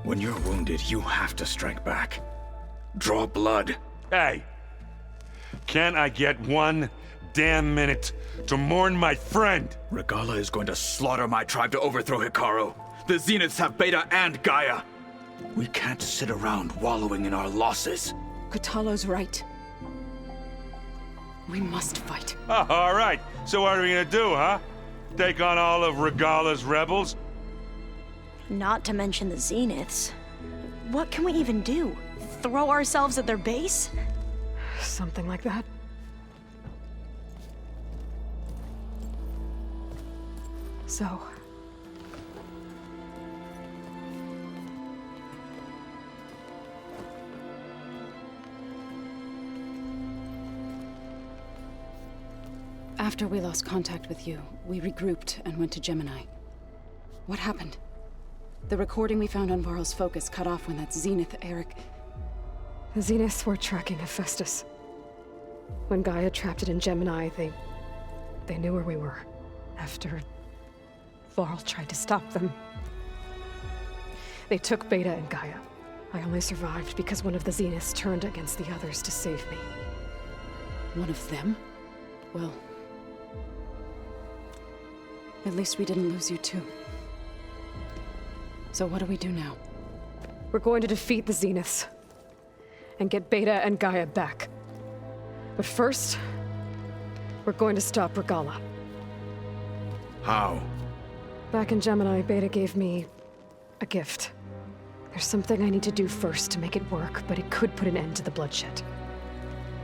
When you're wounded, you have to strike back. Draw blood. Hey! Can't I get one damn minute to mourn my friend? Regala is going to slaughter my tribe to overthrow Hikaru. The Zeniths have Beta and Gaia. We can't sit around wallowing in our losses. Kotallo's right. We must fight. Oh, all right. So what are we gonna do, huh? Take on all of Regala's rebels? Not to mention the Zeniths. What can we even do? Throw ourselves at their base? Something like that. So... After we lost contact with you, we regrouped and went to Gemini. What happened? The recording we found on Varl's focus cut off when that Zenith, Eric... The Zeniths were tracking Hephaestus. When Gaia trapped it in Gemini, they knew where we were. After Varl tried to stop them. They took Beta and Gaia. I only survived because one of the Zeniths turned against the others to save me. One of them? Well... at least we didn't lose you too. So what do we do now? We're going to defeat the Zeniths. And get Beta and Gaia back. But first... we're going to stop Regala. How? Back in Gemini, Beta gave me... a gift. There's something I need to do first to make it work, but it could put an end to the bloodshed.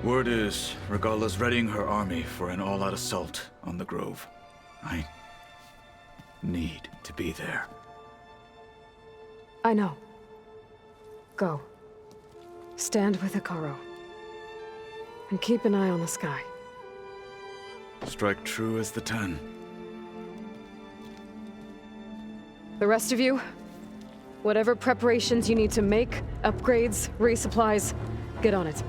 Word is, Regala's readying her army for an all-out assault on the Grove. I need to be there. I know. Go. Stand with Hikaru. And keep an eye on the sky. Strike true as the 10. The rest of you, whatever preparations you need to make, upgrades, resupplies, get on it.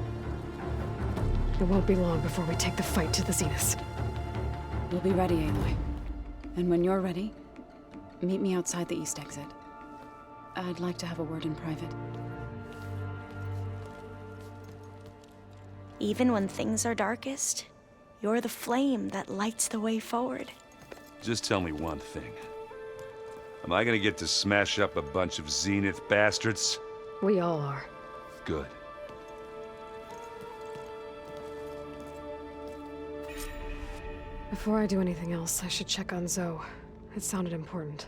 It won't be long before we take the fight to the Zeniths. We'll be ready, Aloy. And when you're ready, meet me outside the east exit. I'd like to have a word in private. Even when things are darkest, you're the flame that lights the way forward. Just tell me one thing. Am I gonna get to smash up a bunch of Zenith bastards? We all are. Good. Before I do anything else, I should check on Zoe. It sounded important.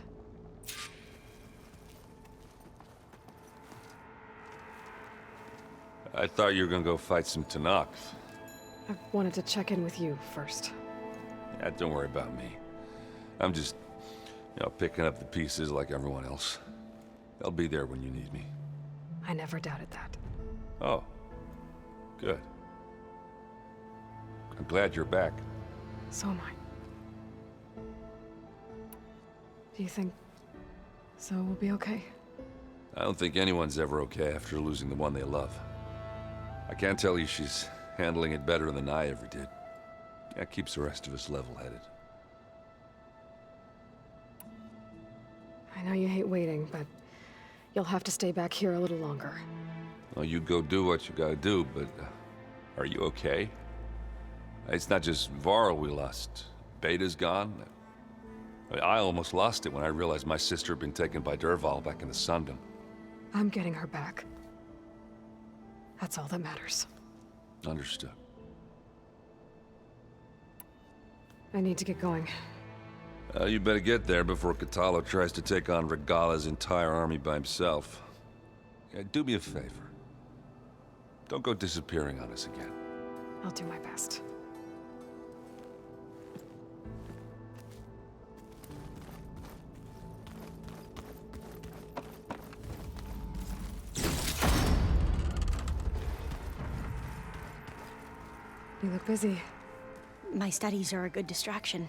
I thought you were gonna go fight some Tanakh. I wanted to check in with you first. Yeah, don't worry about me. I'm just, picking up the pieces like everyone else. I'll be there when you need me. I never doubted that. Oh. Good. I'm glad you're back. So am I. Do you think Zoe will be okay? I don't think anyone's ever okay after losing the one they love. I can't tell you she's handling it better than I ever did. That keeps the rest of us level-headed. I know you hate waiting, but you'll have to stay back here a little longer. Well, you go do what you gotta do, but are you okay? It's not just Varl we lost. Beta's gone. I almost lost it when I realized my sister had been taken by Dervahl back in the Sundom. I'm getting her back. That's all that matters. Understood. I need to get going. You better get there before Catalo tries to take on Regala's entire army by himself. Yeah, do me a favor. Don't go disappearing on us again. I'll do my best. You look busy. My studies are a good distraction.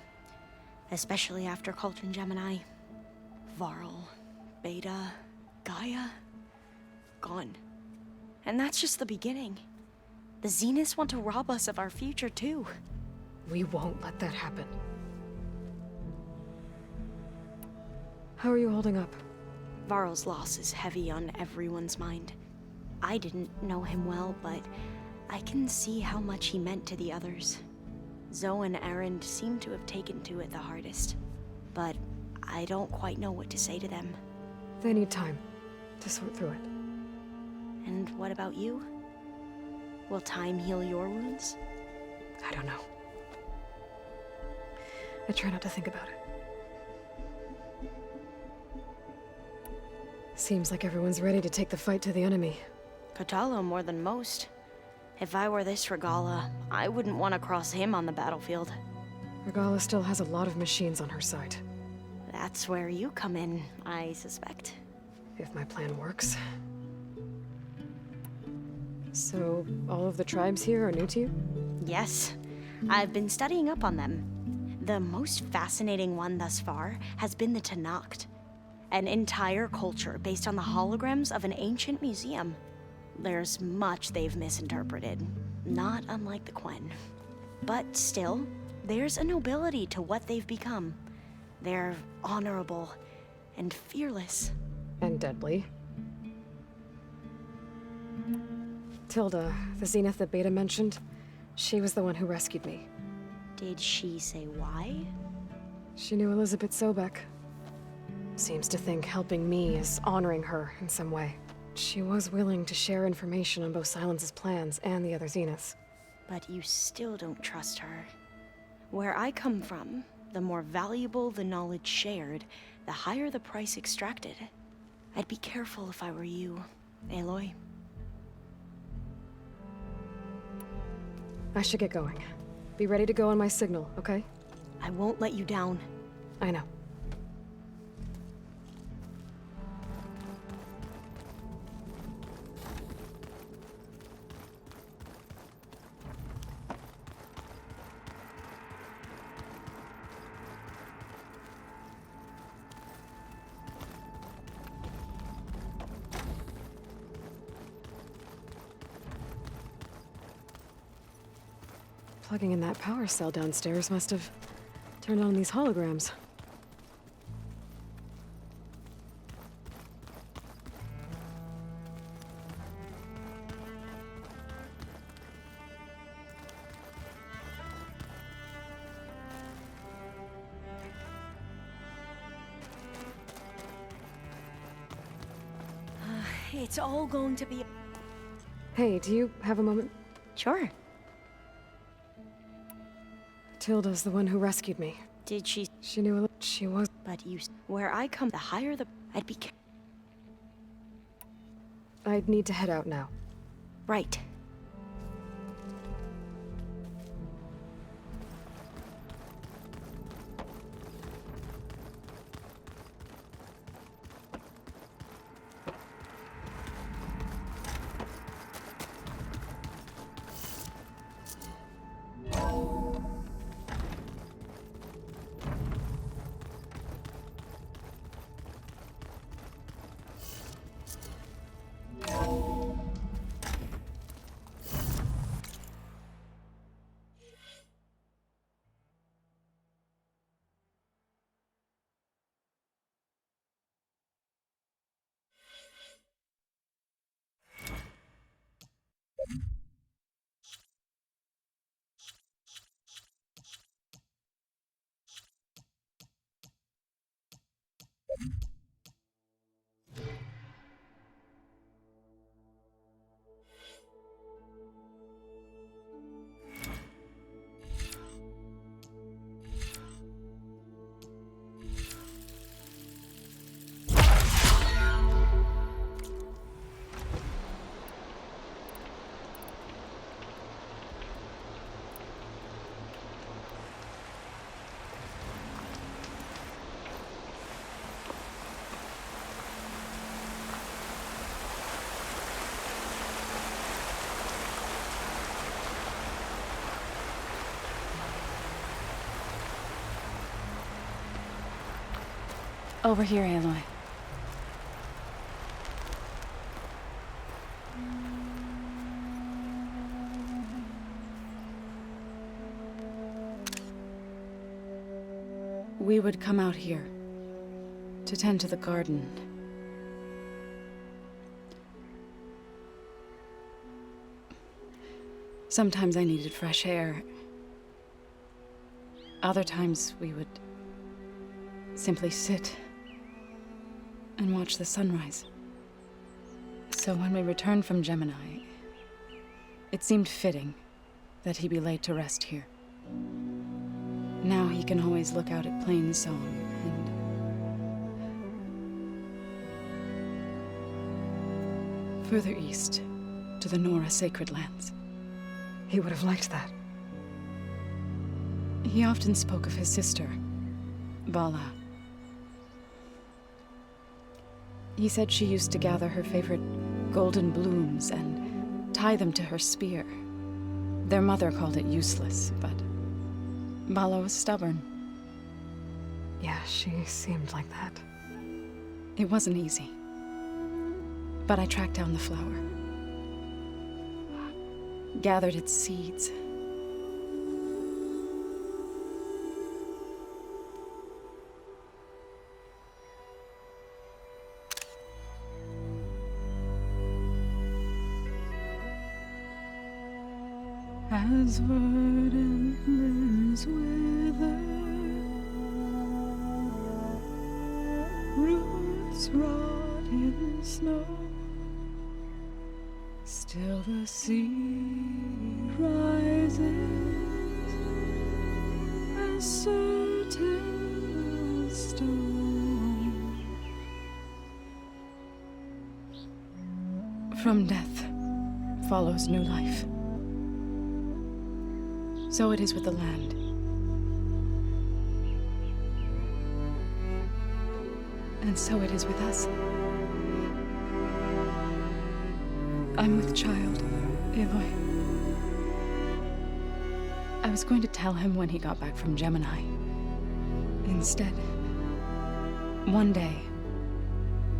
Especially after Cauldron Gemini. Varl, Beta, Gaia, gone. And that's just the beginning. The Zeniths want to rob us of our future, too. We won't let that happen. How are you holding up? Varl's loss is heavy on everyone's mind. I didn't know him well, but I can see how much he meant to the others. Zoe and Erend seem to have taken to it the hardest, but I don't quite know what to say to them. They need time to sort through it. And what about you? Will time heal your wounds? I don't know. I try not to think about it. Seems like everyone's ready to take the fight to the enemy. Catalo more than most. If I were this Regala, I wouldn't want to cross him on the battlefield. Regala still has a lot of machines on her side. That's where you come in, I suspect. If my plan works. So, all of the tribes here are new to you? Yes, I've been studying up on them. The most fascinating one thus far has been the Tenakth, an entire culture based on the holograms of an ancient museum. There's much they've misinterpreted, not unlike the Quen. But still, there's a nobility to what they've become. They're honorable and fearless. And deadly. Tilda, the Zenith that Beta mentioned, she was the one who rescued me. Did she say why? She knew Elizabeth Sobek. Seems to think helping me is honoring her in some way. She was willing to share information on both Silence's plans and the other Zeniths. But you still don't trust her. Where I come from, the more valuable the knowledge shared, the higher the price extracted. I'd be careful if I were you, Aloy. I should get going. Be ready to go on my signal, okay? I won't let you down. I know. Plugging in that power cell downstairs must have turned on these holograms. It's all going to be... Hey, do you have a moment? Sure. Tilda's the one who rescued me. Did she... She knew she was... But you... Where I come, the higher the... I'd be... I'd need to head out now. Right. Over here, Aloy. We would come out here to tend to the garden. Sometimes I needed fresh air. Other times we would simply sit and watch the sunrise. So when we returned from Gemini, it seemed fitting that he be laid to rest here. Now he can always look out at Plainsong and further east to the Nora sacred lands. He would have liked that. He often spoke of his sister, Vala. He said she used to gather her favorite golden blooms and tie them to her spear. Their mother called it useless, but Vala was stubborn. Yeah, she seemed like that. It wasn't easy. But I tracked down the flower. Gathered its seeds. As verdant limbs wither, roots rot in snow, still the sea rises as certain as stone. From death follows new life. So it is with the land. And so it is with us. I'm with child, Aloy. I was going to tell him when he got back from Gemini. Instead, one day,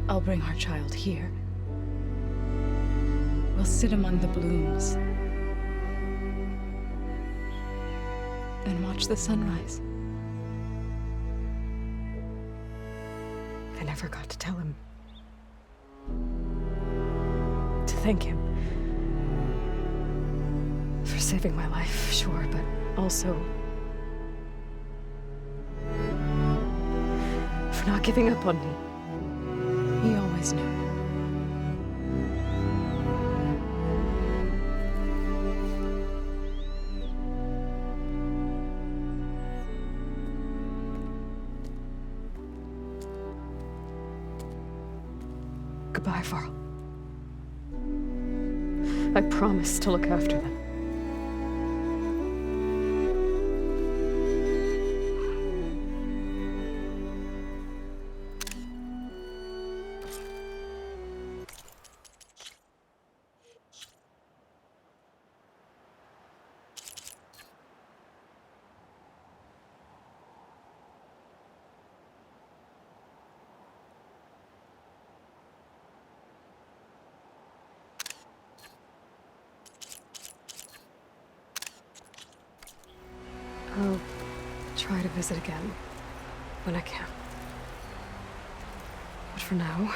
I'll bring our child here. We'll sit among the blooms and watch the sunrise. I never got to tell him. To thank him. For saving my life, sure, but also for not giving up on me. He always knew. Goodbye, Varl. I promise to look after them. I'll try to visit again when I can. But for now,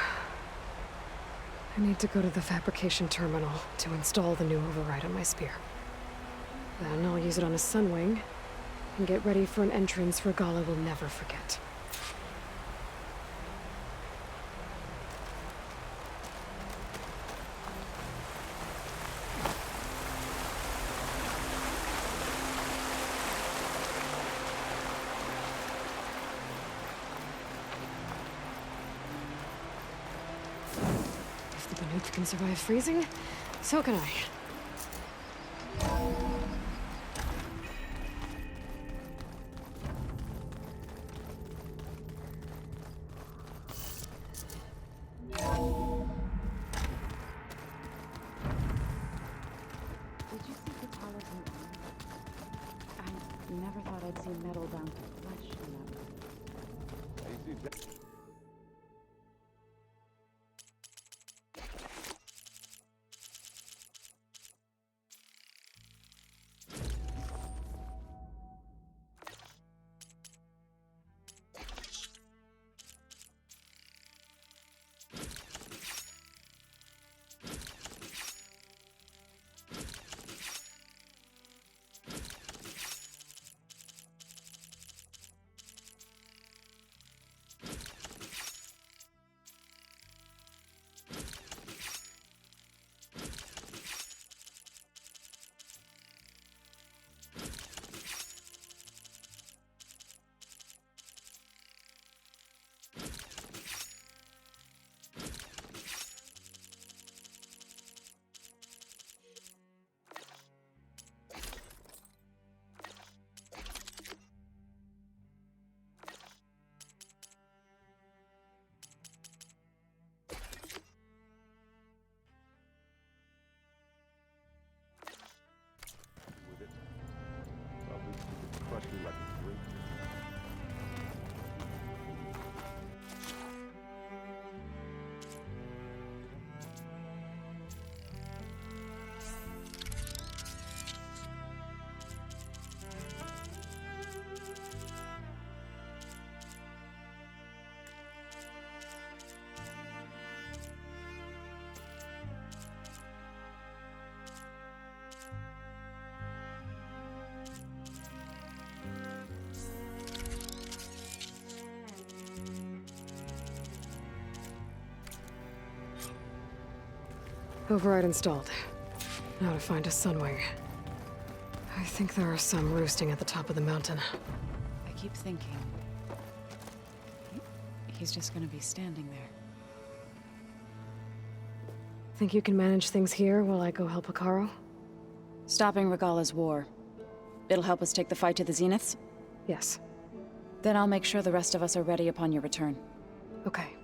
I need to go to the fabrication terminal to install the new override on my spear. Then I'll use it on a sunwing and get ready for an entrance Regala will never forget. If the Banuk can survive freezing, so can I. Did you see the Paladin armor? I never thought I'd see metal down to flesh in that way. Override installed. Now to find a sunwing. I think there are some roosting at the top of the mountain. I keep thinking... he's just gonna be standing there. Think you can manage things here while I go help Akaro? Stopping Regalla's war. It'll help us take the fight to the Zeniths? Yes. Then I'll make sure the rest of us are ready upon your return. Okay.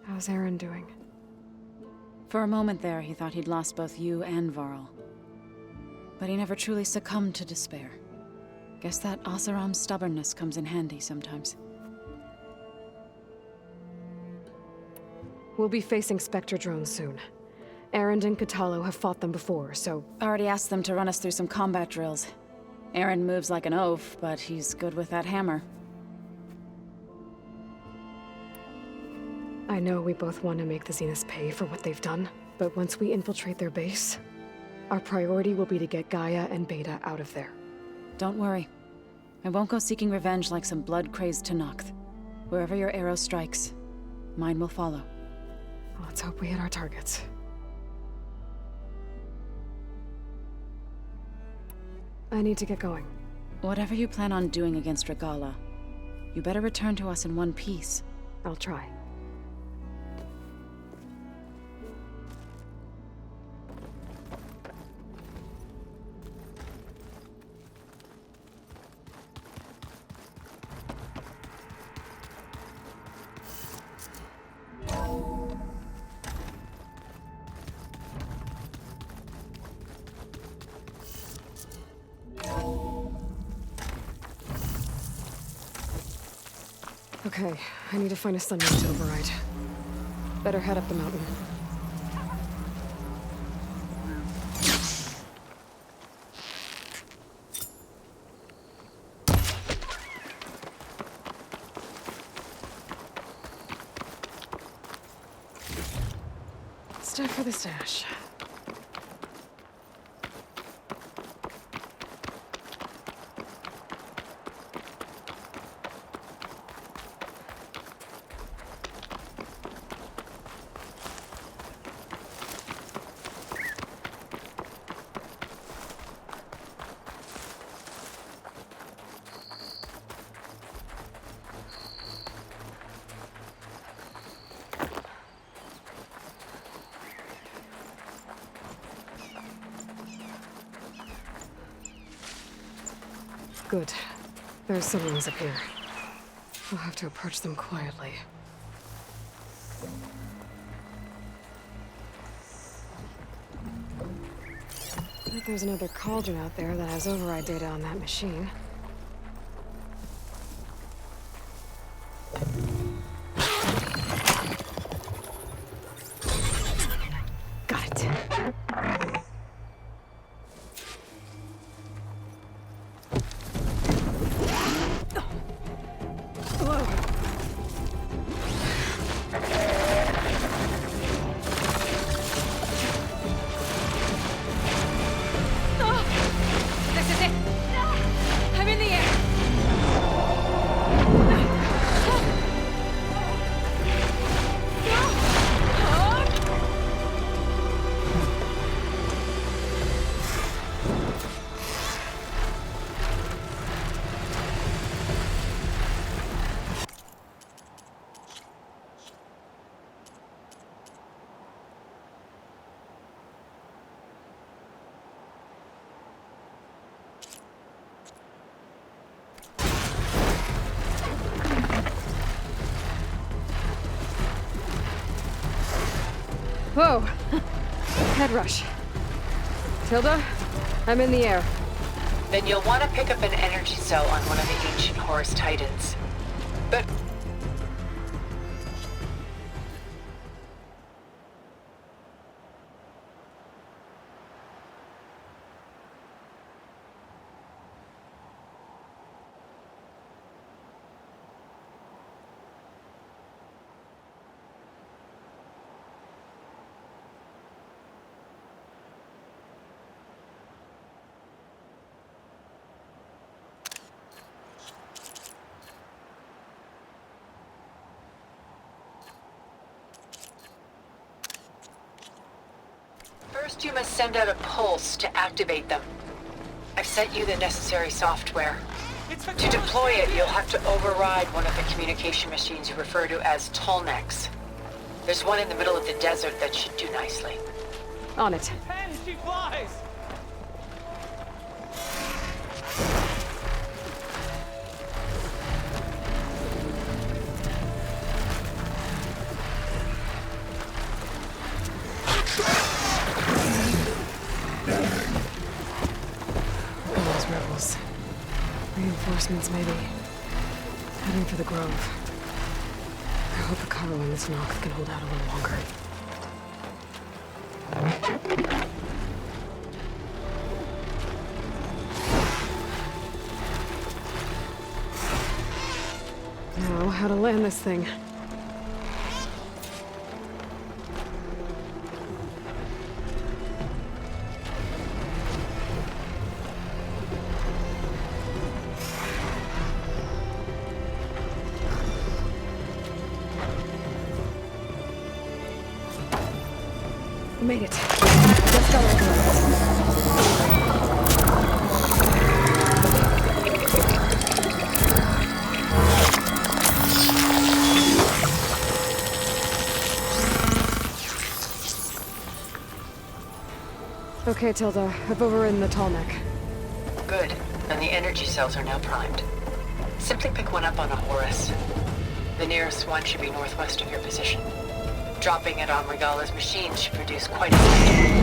How's Aaron doing? For a moment there, he thought he'd lost both you and Varl. But he never truly succumbed to despair. Guess that Oseram's stubbornness comes in handy sometimes. We'll be facing Spectre drones soon. Aaron and Katalo have fought them before, so... Already asked them to run us through some combat drills. Aaron moves like an oaf, but he's good with that hammer. I know we both want to make the Zeniths pay for what they've done, but once we infiltrate their base, our priority will be to get Gaia and Beta out of there. Don't worry. I won't go seeking revenge like some blood-crazed Tenakth. Wherever your arrow strikes, mine will follow. Let's hope we hit our targets. I need to get going. Whatever you plan on doing against Regalla, you better return to us in one piece. I'll try. Okay, I need to find a sunrise to override. Better head up the mountain. It's time for the stash. Good. There's some rooms up here. We'll have to approach them quietly. Bet there's another cauldron out there that has override data on that machine. Got it. Whoa! Head rush. Tilda, I'm in the air. Then you'll want to pick up an energy cell on one of the ancient Horus Titans. But First, you must send out a pulse to activate them. I've sent you the necessary software. To deploy it, you'll have to override one of the communication machines you refer to as Tallnecks. There's one in the middle of the desert that should do nicely. On it. And she flies! Those rebels. Reinforcements, maybe. Heading for the Grove. I hope the cargo in this knock can hold out a little longer. Now, how to land this thing. We made it. Let's go. Okay, Tilda. I've overridden the Tallneck. Good. And the energy cells are now primed. Simply pick one up on a Horus. The nearest one should be northwest of your position. Dropping it on Regala's machine should produce quite a sight.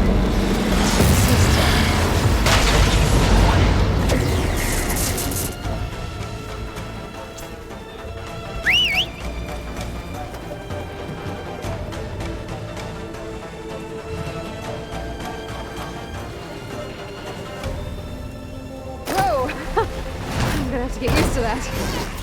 Whoa! I'm gonna have to get used to that.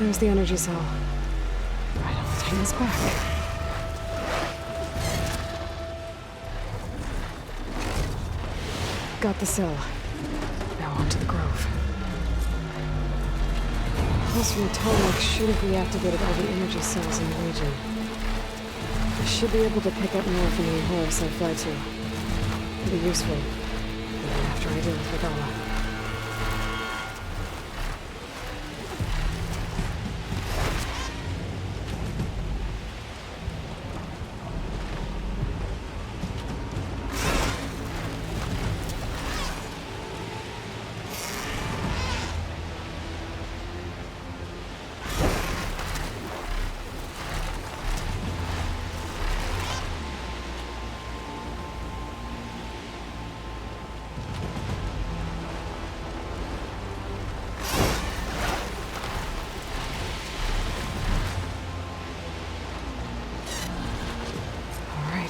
There's the energy cell. Right on the Titan's back. Got the cell. Now on to the Grove. Pulse from Tallneck should have reactivated all the energy cells in the region. I should be able to pick up more from the Horus I fly to. It'll be useful. Even after I deal with Regala.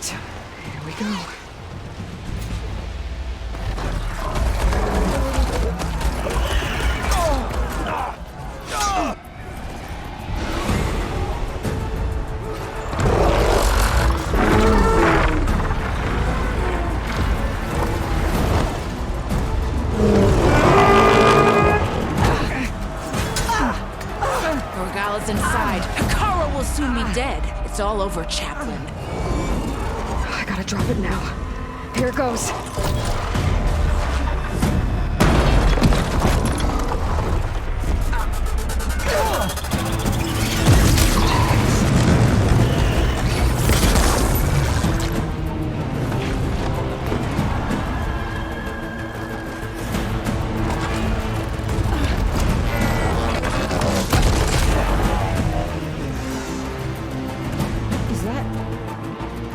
Here we go. Regala's inside. Hikaru will soon be dead. It's all over, Chaplain. I gotta drop it now. Here it goes.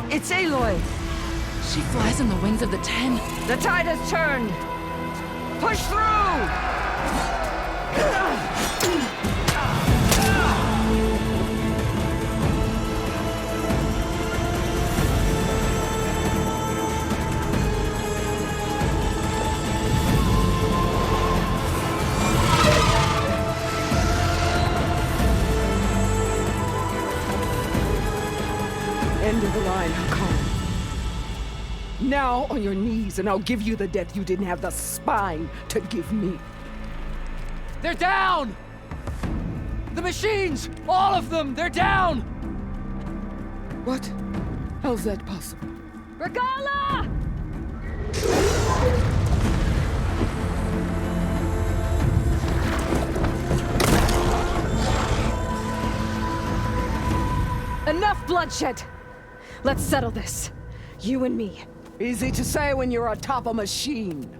It's Aloy! She flies on the wings of the Ten. The tide has turned! Push through! End of the line, Hakon. Now on your knees, and I'll give you the death you didn't have the spine to give me. They're down! The machines! All of them! They're down! What? How's that possible? Regala! Enough bloodshed! Let's settle this. You and me. Easy to say when you're atop a machine.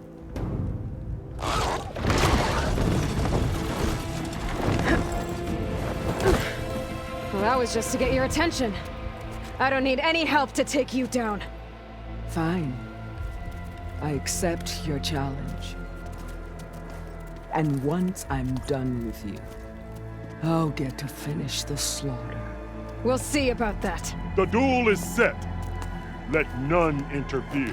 Well, that was just to get your attention. I don't need any help to take you down. Fine. I accept your challenge. And once I'm done with you, I'll get to finish the slaughter. We'll see about that. The duel is set. Let none interfere.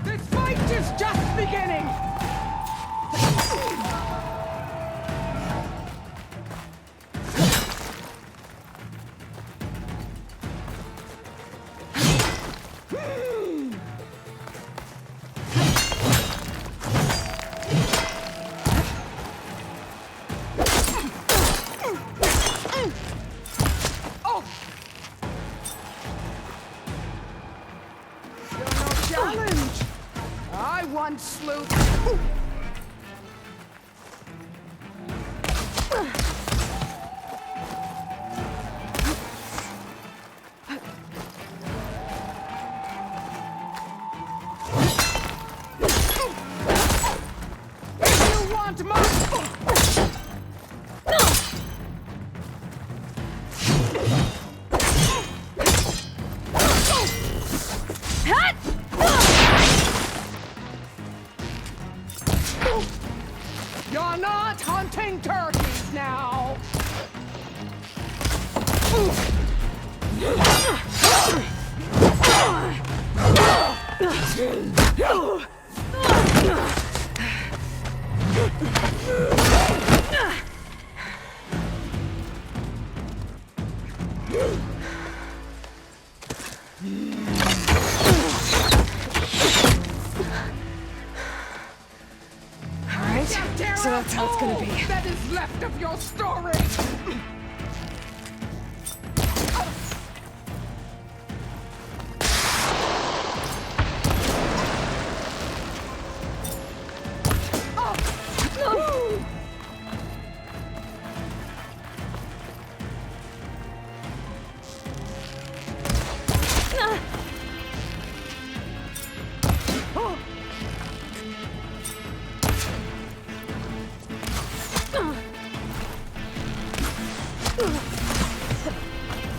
This fight is just beginning! Challenge! I once slew... You want more? You're not hunting turkeys now! Alright, so that's how it's gonna be. That is left of your story!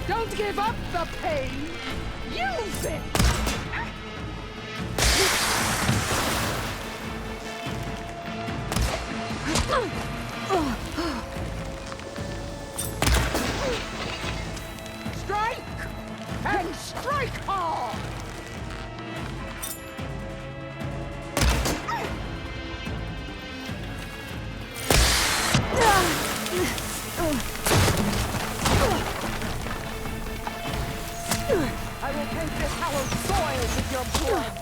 Don't give up the pain! Use it! Strike! And strike hard! I will paint this hallowed soil with your blood!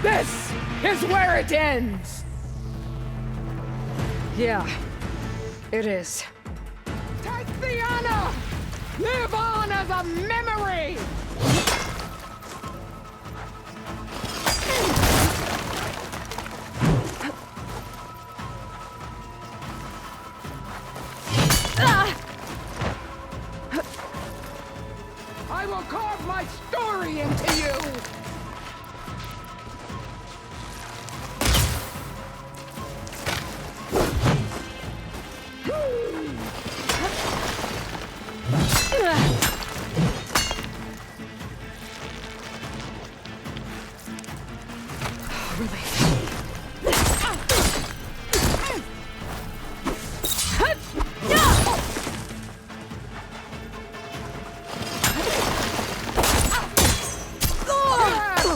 This is where it ends! Yeah, it is. Take the honor! Live on as a memory! I will carve my story into you!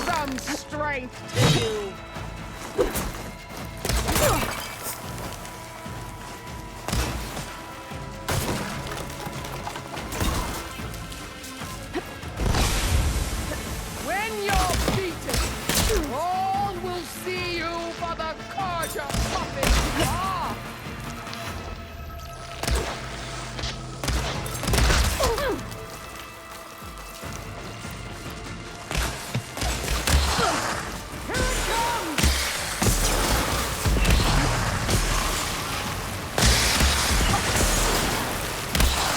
Some strength to you! When you're beaten, all will see you for the Carja puppet you are! Here it comes!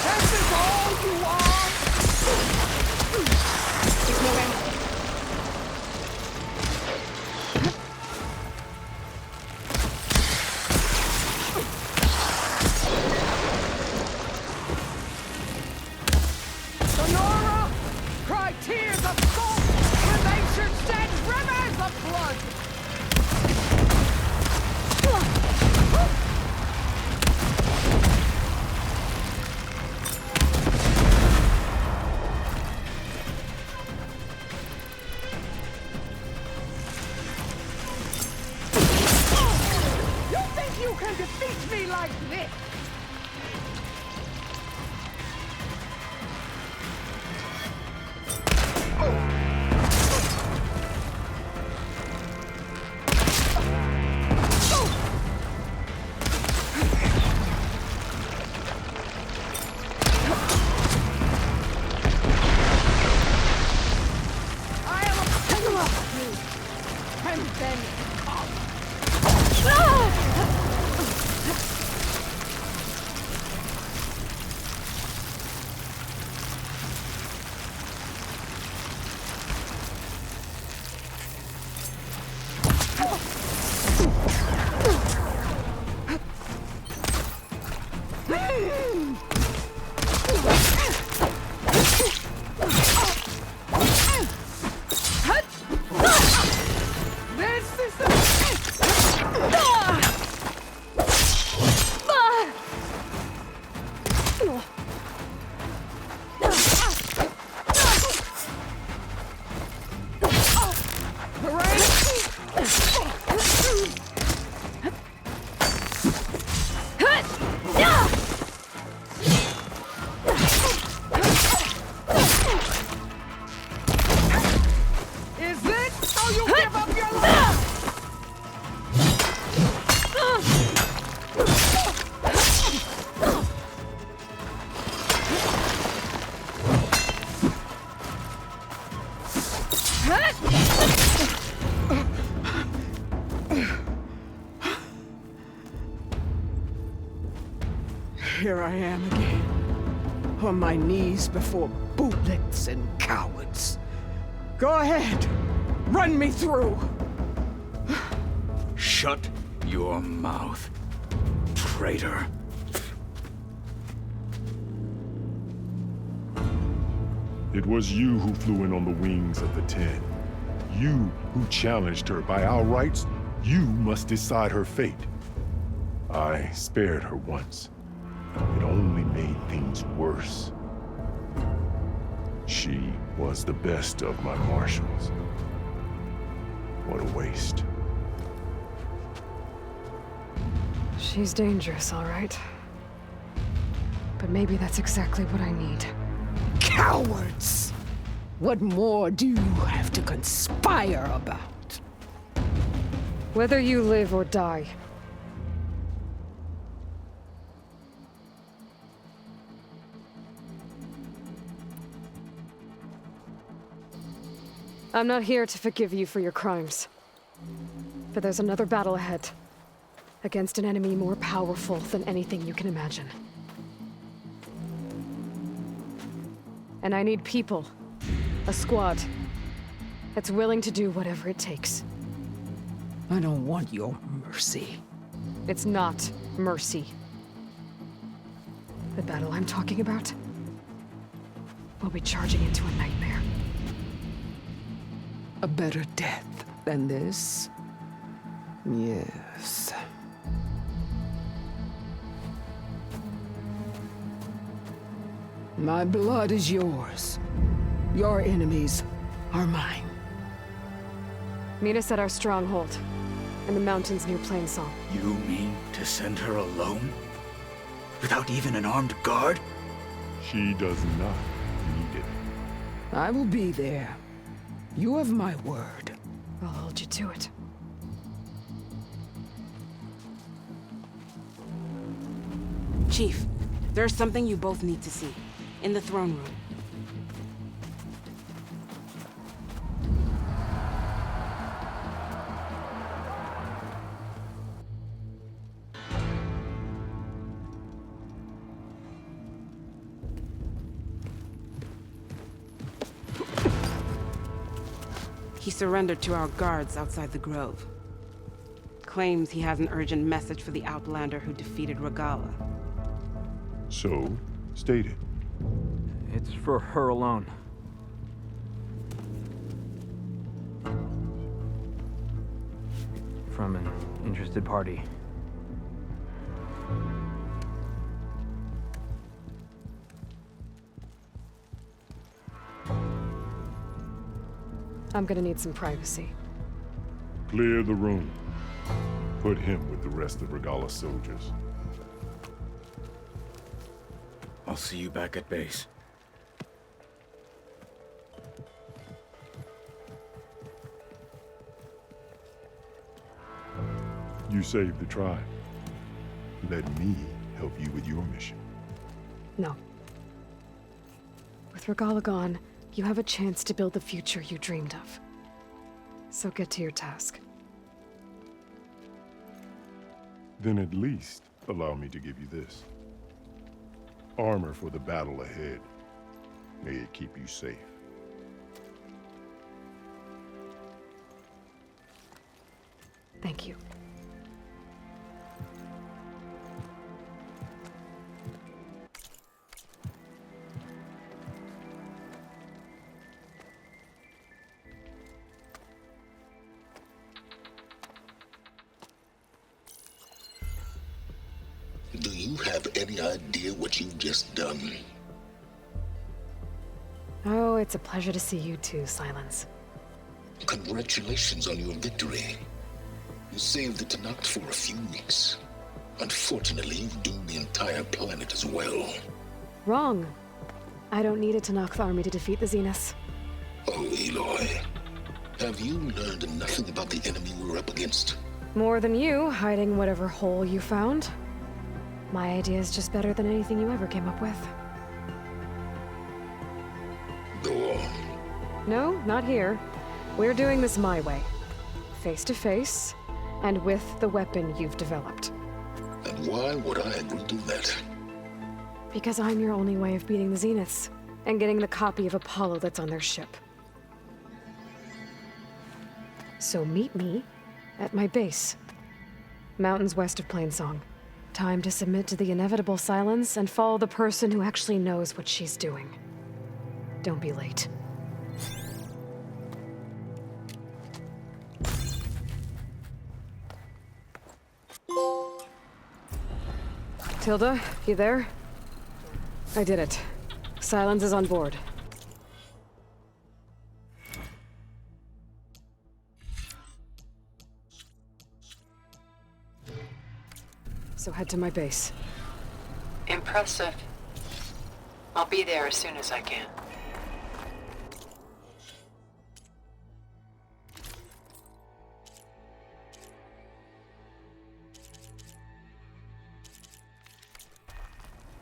This is all you are? There's no end. Sonora, cry tears of salt when they should shed rivers of blood! You think you can defeat me like this? I'll kill you, and then this is Is this how you give up your life? Here I am again, on my knees before bootlets and cowards. Go ahead, run me through. Shut your mouth, traitor. It was you who flew in on the wings of the 10. You who challenged her. By our rights, you must decide her fate. I spared her once. It only made things worse. was the best of my marshals. What a waste. She's dangerous, all right. But maybe that's exactly what I need. Cowards! What more do you have to conspire about? Whether you live or die. I'm not here to forgive you for your crimes. But there's another battle ahead. Against an enemy more powerful than anything you can imagine. And I need people. A squad. That's willing to do whatever it takes. I don't want your mercy. It's not mercy. The battle I'm talking about will be charging into a nightmare. A better death than this? Yes. My blood is yours. Your enemies are mine. Meet us at our stronghold, in the mountains near Plainsong. You mean to send her alone? Without even an armed guard? She does not need it. I will be there. You have my word. I'll hold you to it. Chief, there's something you both need to see. In the throne room. He surrendered to our guards outside the grove. Claims he has an urgent message for the Outlander who defeated Regala. So, state it. It's for her alone. From an interested party. I'm gonna need some privacy. Clear the room. Put him with the rest of Regala's soldiers. I'll see you back at base. You saved the tribe. Let me help you with your mission. No. With Regala gone, you have a chance to build the future you dreamed of. So get to your task. Then at least allow me to give you this. Armor for the battle ahead. May it keep you safe. Thank you. Do you have any idea what you've just done? Oh, it's a pleasure to see you too, Silence. Congratulations on your victory. You saved the Tanakh for a few weeks. Unfortunately, you've doomed the entire planet as well. Wrong. I don't need a Tanakh army to defeat the Zeniths. Oh, Aloy. Have you learned nothing about the enemy we're up against? More than you, hiding whatever hole you found. My idea is just better than anything you ever came up with. Go on. No, not here. We're doing this my way. Face to face, and with the weapon you've developed. And why would I agree to that? Because I'm your only way of beating the Zeniths, and getting the copy of Apollo that's on their ship. So meet me at my base. Mountains west of Plainsong. Time to submit to the inevitable silence and follow the person who actually knows what she's doing. Don't be late. Tilda, you there? I did it. Silence is on board. so head to my base. Impressive. I'll be there as soon as I can.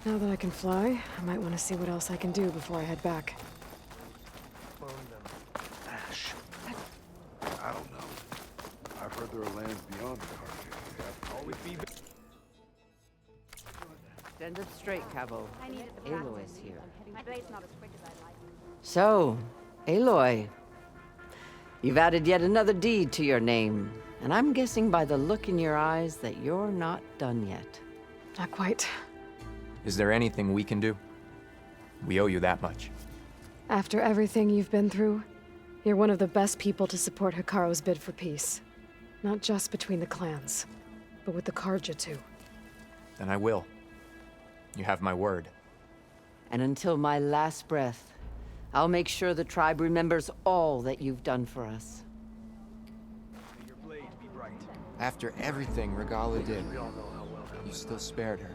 Now that I can fly, I might want to see what else I can do before I head back. Ash. I don't know. I've heard there are lands beyond the Cartier. Always be. Stand up straight, Cabo. Aloy is here. My blade's not as quick as I'd like. So, Aloy, you've added yet another deed to your name, and I'm guessing by the look in your eyes that you're not done yet. Not quite. Is there anything we can do? We owe you that much. After everything you've been through, you're one of the best people to support Hikaru's bid for peace. Not just between the clans, but with the Carja too. Then I will. You have my word. And until my last breath, I'll make sure the tribe remembers all that you've done for us. After everything Regala did, you still spared her.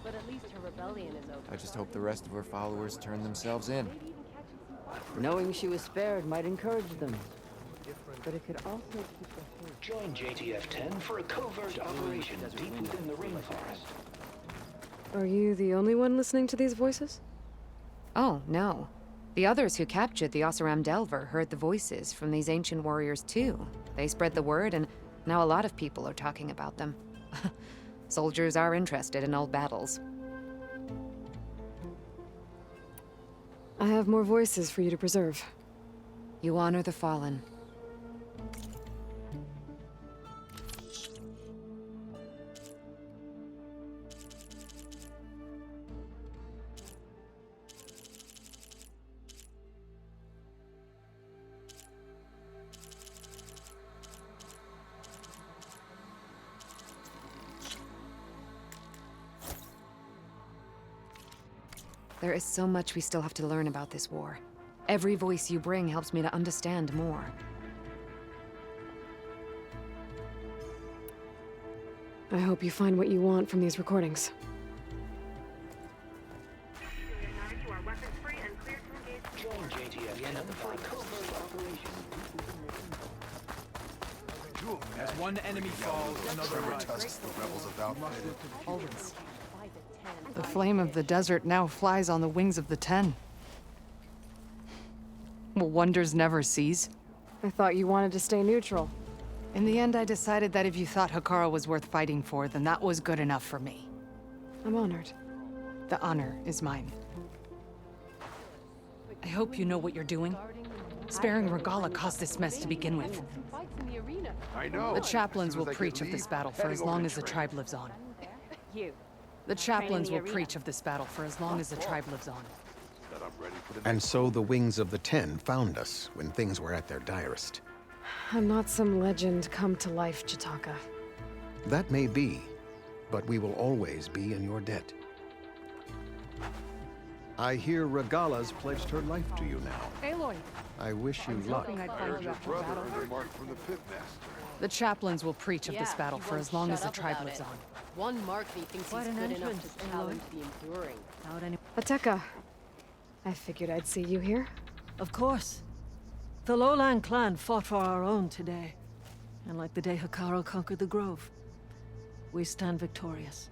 But at least her rebellion is over. I just hope the rest of her followers turn themselves in. Knowing she was spared might encourage them. But it could also keep the hurt. Join JTF-10 for a covert operation deep within the rainforest. Are you the only one listening to these voices? Oh, no. The others who captured the Oseram Delver heard the voices from these ancient warriors too. They spread the word, and now a lot of people are talking about them. Soldiers are interested in old battles. I have more voices for you to preserve. You honor the fallen. There is so much we still have to learn about this war. Every voice you bring helps me to understand more. I hope you find what you want from these recordings. Join JTF-10 for a covert operation. As one enemy falls, another rises. The rebels about Always. The flame of the desert now flies on the wings of the Ten. Will wonders never cease? I thought you wanted to stay neutral. In the end, I decided that if you thought Hikaru was worth fighting for, then that was good enough for me. I'm honored. The honor is mine. I hope you know what you're doing. Sparing Regala caused this mess to begin with. I know. The chaplains will preach of this battle for as long as the tribe lives on. The chaplains will preach of this battle for as long as the tribe lives on. And so the Wings of the Ten found us when things were at their direst. I'm not some legend come to life, Chitaka. That may be, but we will always be in your debt. I hear Regala's pledged her life to you now. Aloy! I wish you luck. I heard your brother earned a mark from the pitmaster. The chaplains will preach of this battle for as long as the tribe lives on. One Markby thinks he's good enough to challenge the Enduring. Ateka, I figured I'd see you here. Of course. The Lowland clan fought for our own today. And like the day Hikaru conquered the Grove, we stand victorious.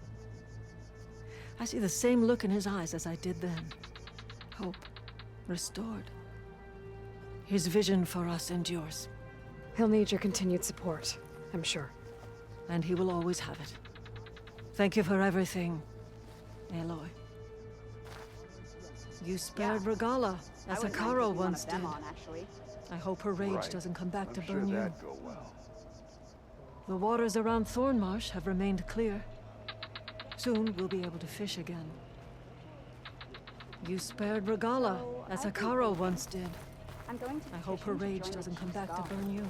I see the same look in his eyes as I did then. Hope restored. His vision for us endures. He'll need your continued support, I'm sure. And he will always have it. Thank you for everything, Aloy. You spared Regala, as Hikaru once did. I hope her rage doesn't come back to burn you. The waters around Thornmarsh have remained clear. Soon we'll be able to fish again. You spared Regala, as Hikaru once did. I hope her rage doesn't come back to burn you.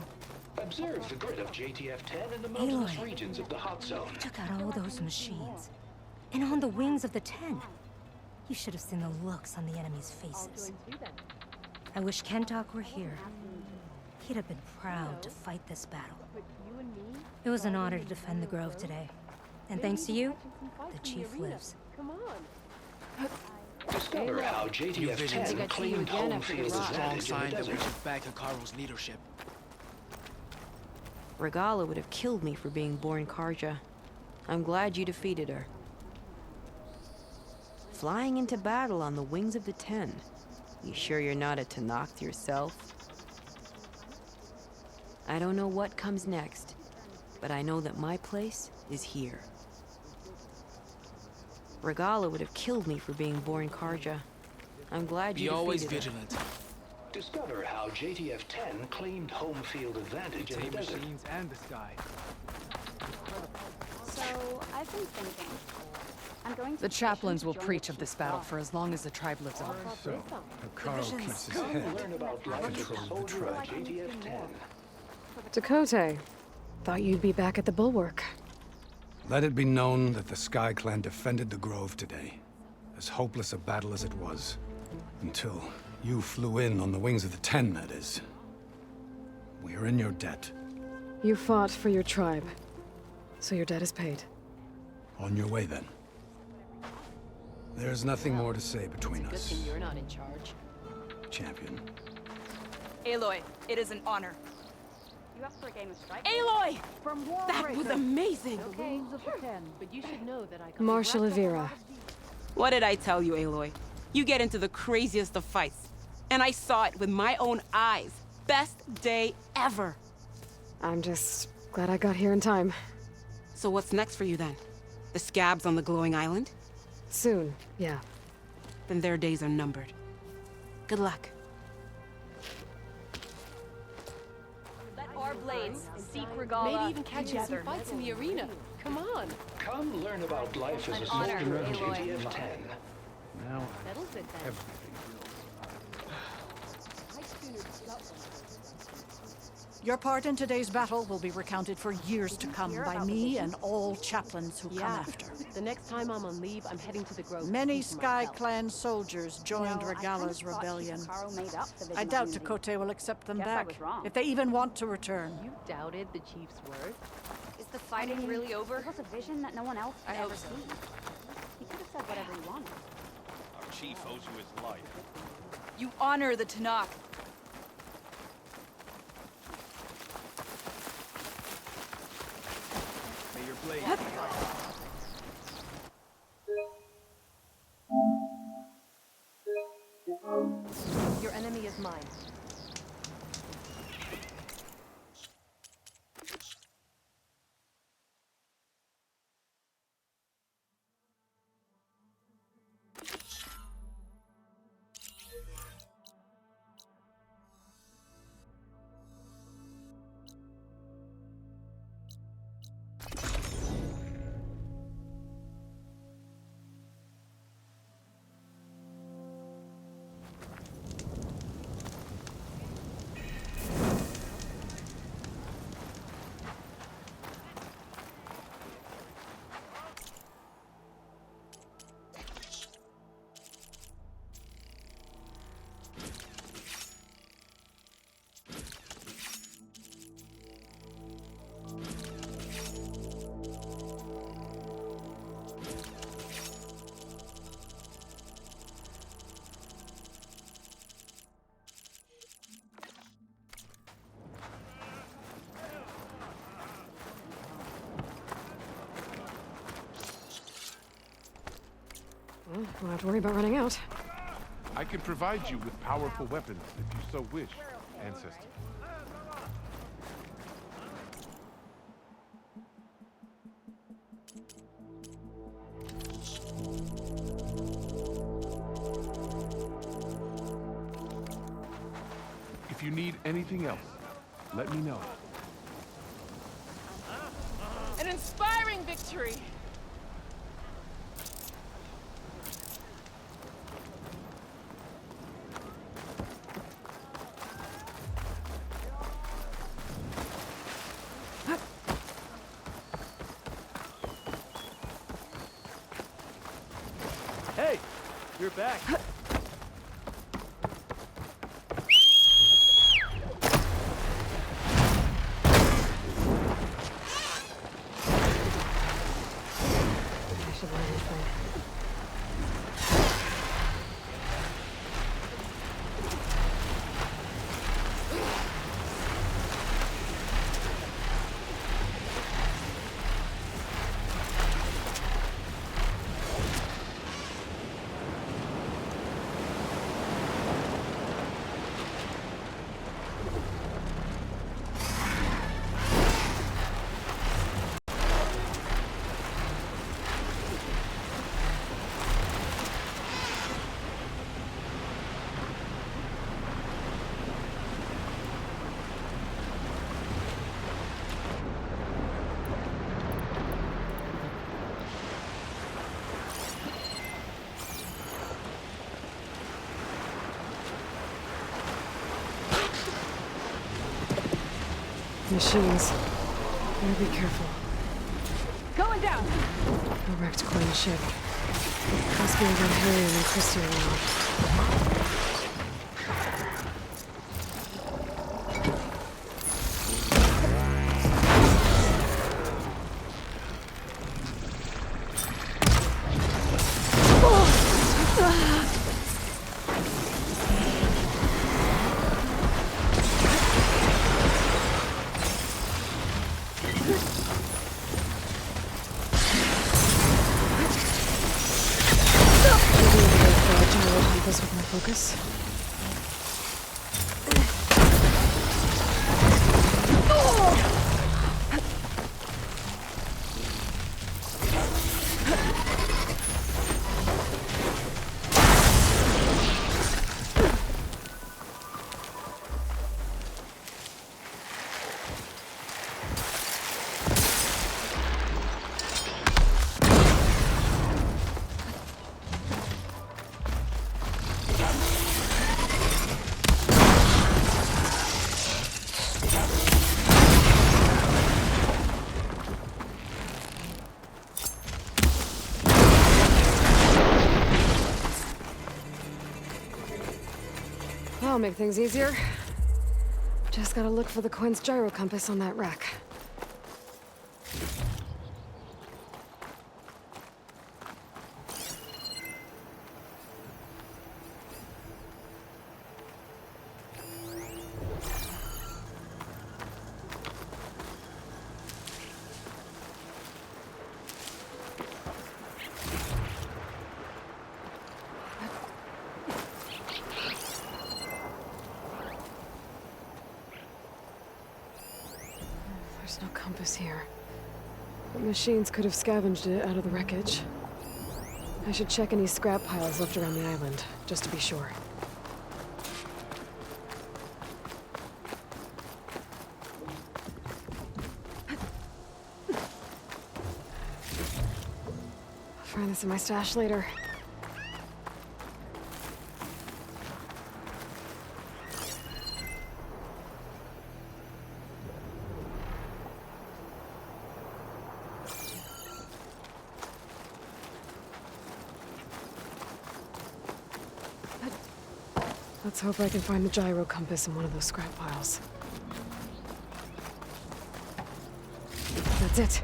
Observe the grid of JTF-10 in the mountainous regions of the hot zone. You took out all those machines. And on the wings of the Ten. You should have seen the looks on the enemy's faces. I wish Kentok were here. He'd have been proud to fight this battle. It was an honor to defend the Grove today. And thanks to you, the chief lives. Discover how JTF-10 claimed home field It's a strong advantage in sign the that we desert. should back Hikaru's leadership. Regala would have killed me for being born Karja. I'm glad you defeated her. Flying into battle on the wings of the Ten. You sure you're not a Tenakth yourself? I don't know what comes next, but I know that my place is here. Regala would have killed me for being born Karja. I'm glad you Be always defeated her. vigilant. Discover how JTF-10 claimed home field advantage in the desert. Machines and the sky. So, I've been thinking. I'm going to The chaplains will preach of this battle for as long as the tribe lives on. So, Hikaru keeps his Come head learn about life as a control of the soldier of tribe. JTF-10. Dakota, thought you'd be back at the bulwark. Let it be known that the Sky Clan defended the Grove today, as hopeless a battle as it was, until you flew in on the wings of the Ten, that is. We are in your debt. You fought for your tribe, so your debt is paid. On your way, then. There's nothing more to say between Good us, thing you're not in charge. champion. Aloy, it is an honor. You asked for a game of strike. Aloy! From That was amazing! Okay. But you should know that I Marshal Avira. What did I tell you, Aloy? You get into the craziest of fights. And I saw it with my own eyes. Best day ever. I'm just glad I got here in time. So what's next for you then? The scabs on the glowing island? Soon, yeah. Then their days are numbered. Good luck. Let our blades seek Regala Maybe even catch some together. fights in the arena. Come on. Come learn about life as a An honor, soldier of Aloy. JTF-10. Now, Settles it then. everything Your part in today's battle will be recounted for years to come by me and all chaplains who come after. The next time I'm on leave, I'm heading to the Grove. Many to see for Sky myself. Clan soldiers joined Regala's rebellion. I doubt Dakota will accept them Guess I back, was wrong. if they even want to return. You doubted the chief's word? Is the fighting really over? It was a vision that no one else I had hope ever so. seen. He could have said whatever he wanted. Our chief owes you his life. You honor the Tenakth. May your blade. Your enemy is mine. Well, don't have to worry about running out. I can provide you with powerful weapons if you so wish, ancestor. If you need anything else, let me know. An inspiring victory! Hey, you're back. Machines. Better be careful. Going down! A wrecked Quinn ship. Must be where Harry and Christy are now. This with my focus. That'll make things easier. Just gotta look for the Quinn's gyro compass on that rack. There's no compass here. The machines could have scavenged it out of the wreckage. I should check any scrap piles left around the island, just to be sure. I'll find this in my stash later. Let's hope I can find the gyro compass in one of those scrap piles. That's it.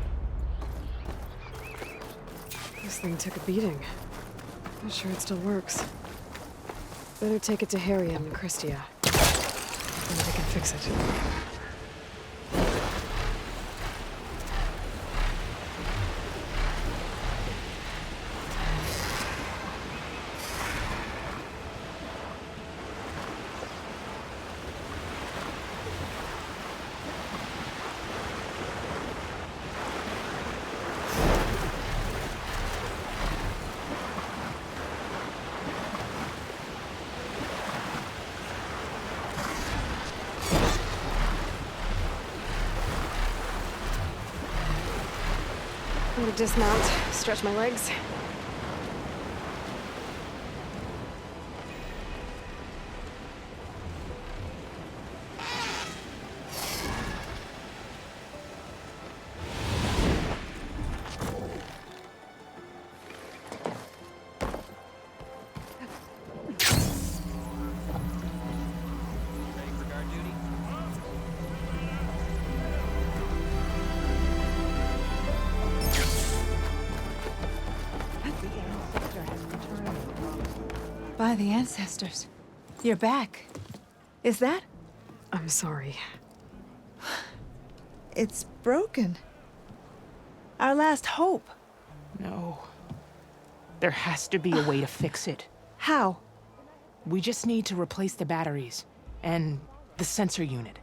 This thing took a beating. Not sure it still works. Better take it to Harriet and Christia. Then they can fix it. I'm gonna dismount, stretch my legs. By the ancestors. You're back. Is that? I'm sorry. It's broken. Our last hope. No. There has to be a way to fix it. How? We just need to replace the batteries and the sensor unit.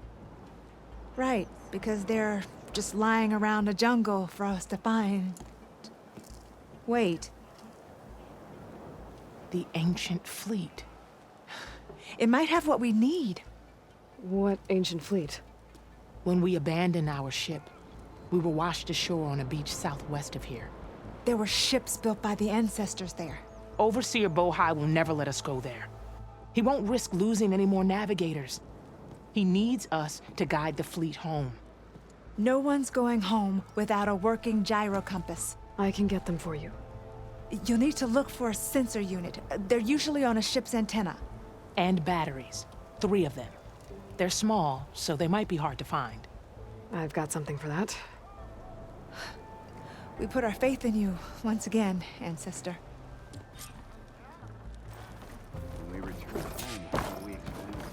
Right, because they're just lying around a jungle for us to find. Wait. The ancient fleet. It might have what we need. What ancient fleet? When we abandoned our ship, we were washed ashore on a beach southwest of here. There were ships built by the ancestors there. Overseer Bohai will never let us go there. He won't risk losing any more navigators. He needs us to guide the fleet home. No one's going home without a working gyro compass. I can get them for you. You'll need to look for a sensor unit. They're usually on a ship's antenna. And batteries. 3 of them. They're small, so they might be hard to find. I've got something for that. We put our faith in you once again, Ancestor. When we return home, how do we explain it?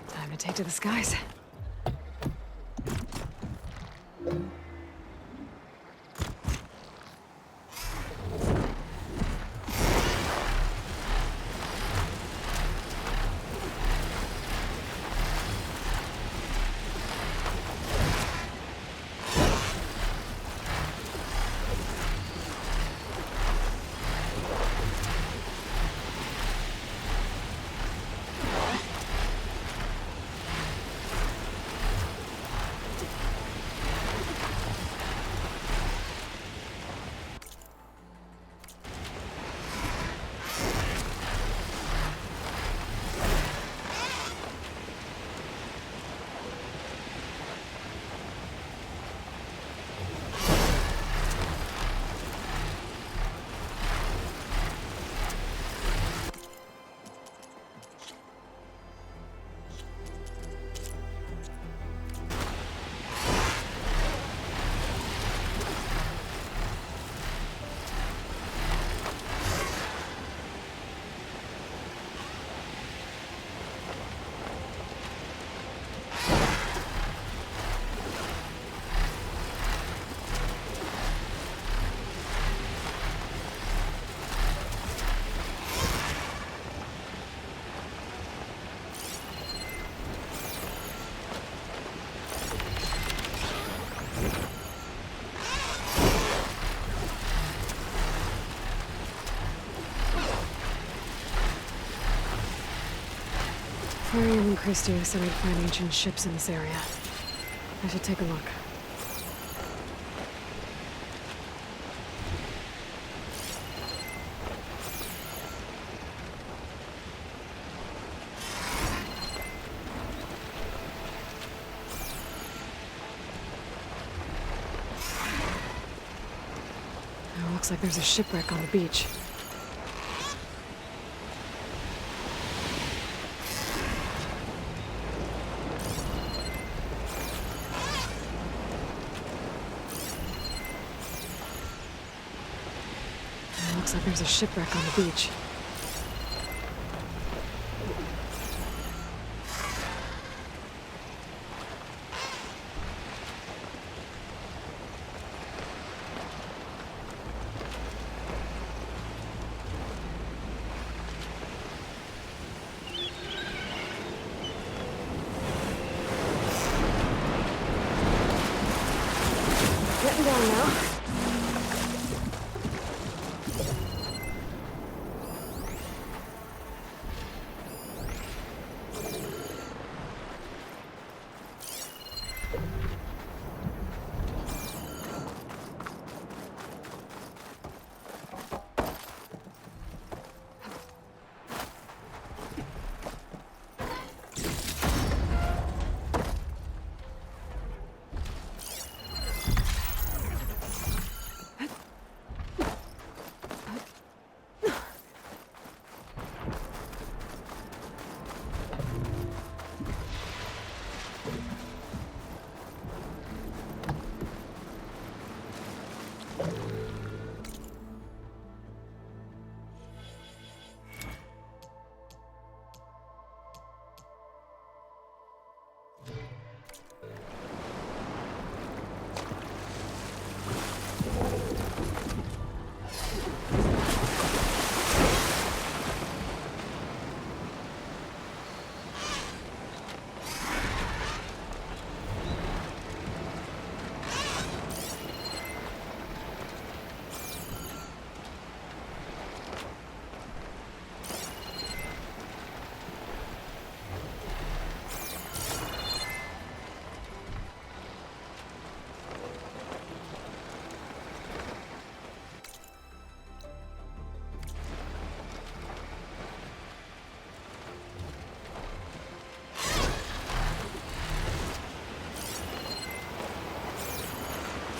Time to take to the skies. Miriam and Christie said I'd find ancient ships in this area. I should take a look. Now, looks like there's a shipwreck on the beach. Looks like there's a shipwreck on the beach. Getting down now.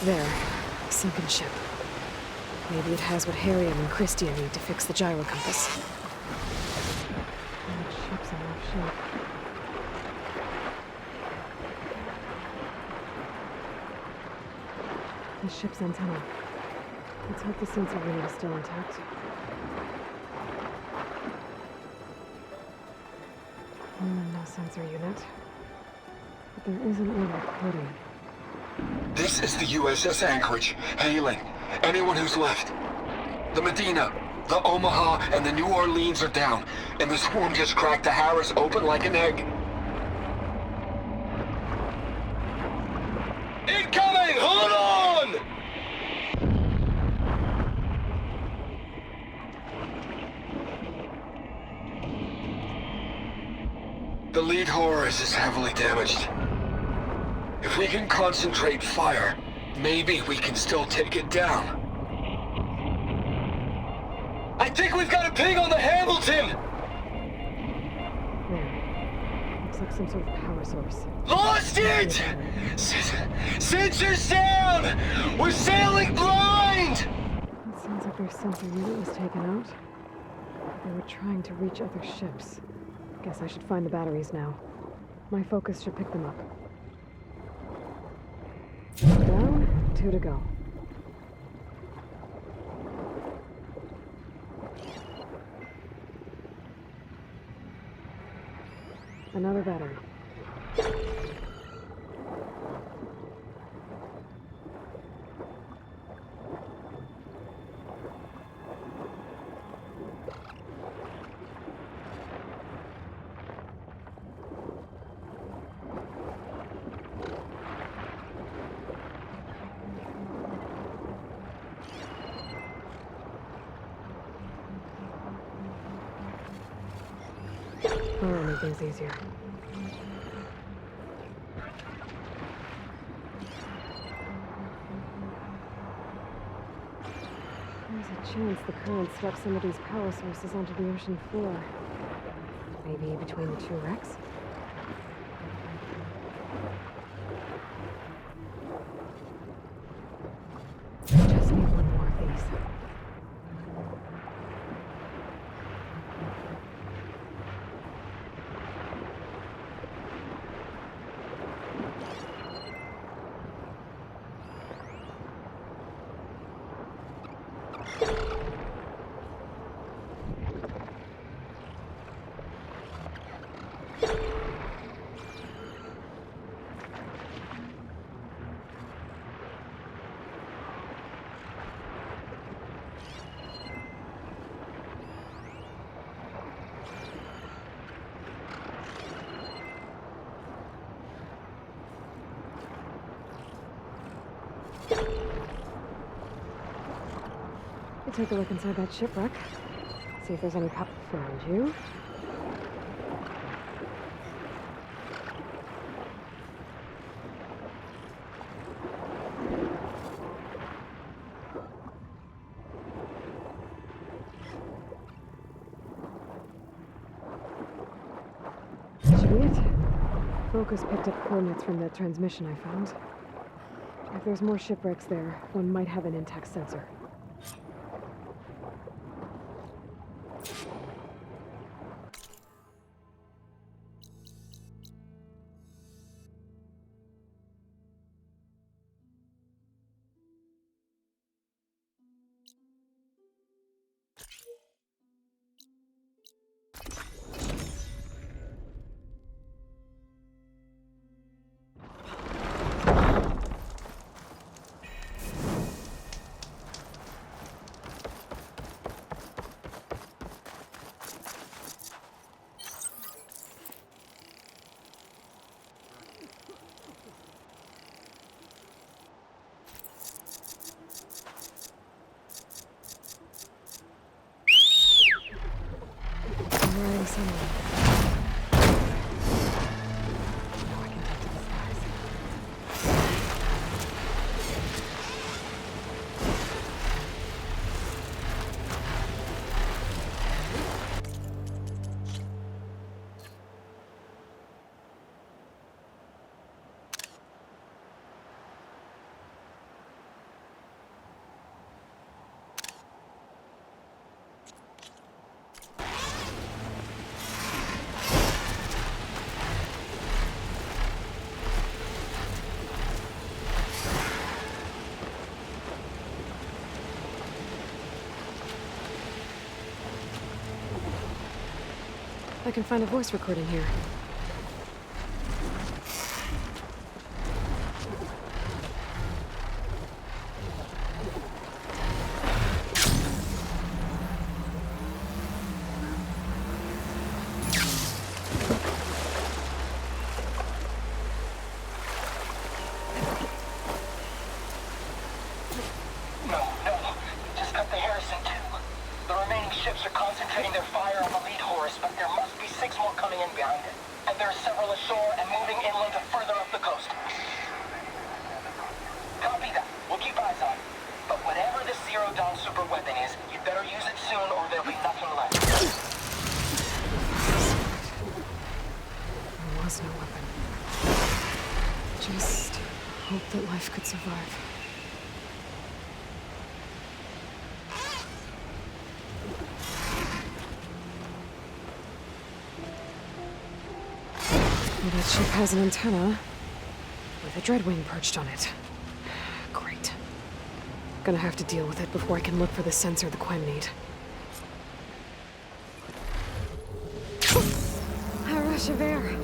There. Sunken ship. Maybe it has what Harriet and Christia need to fix the gyro compass. That ship's in rough shape. The ship's antenna. Let's hope the sensor unit is still intact. No sensor unit. But there is an order coding. This is the USS Anchorage. Hailing. Anyone who's left. The Medina, the Omaha, and the New Orleans are down, and the swarm just cracked the Harris open like an egg. Incoming! Hold on! The lead Horus is heavily damaged. If we can concentrate fire, maybe we can still take it down. I think we've got a ping on the Hamilton! There. Looks like some sort of power source. Lost it! Sensors down! We're sailing blind! It sounds like their sensor unit was taken out. They were trying to reach other ships. Guess I should find the batteries now. My focus should pick them up. Down, 2 to go. Another battery. That'll make things easier. There's a chance the current swept some of these power sources onto the ocean floor. Maybe between the 2 wrecks? Just need one more of these. Take a look inside that shipwreck. See if there's any power. Found you. That should be it. Focus picked up coordinates from that transmission I found. If there's more shipwrecks there, one might have an intact sensor. I can find a voice recording here. No weapon. Just hope that life could survive. Well, that ship has an antenna with a dreadwing perched on it. Great. Gonna have to deal with it before I can look for the sensor the Quen need. A rush of air.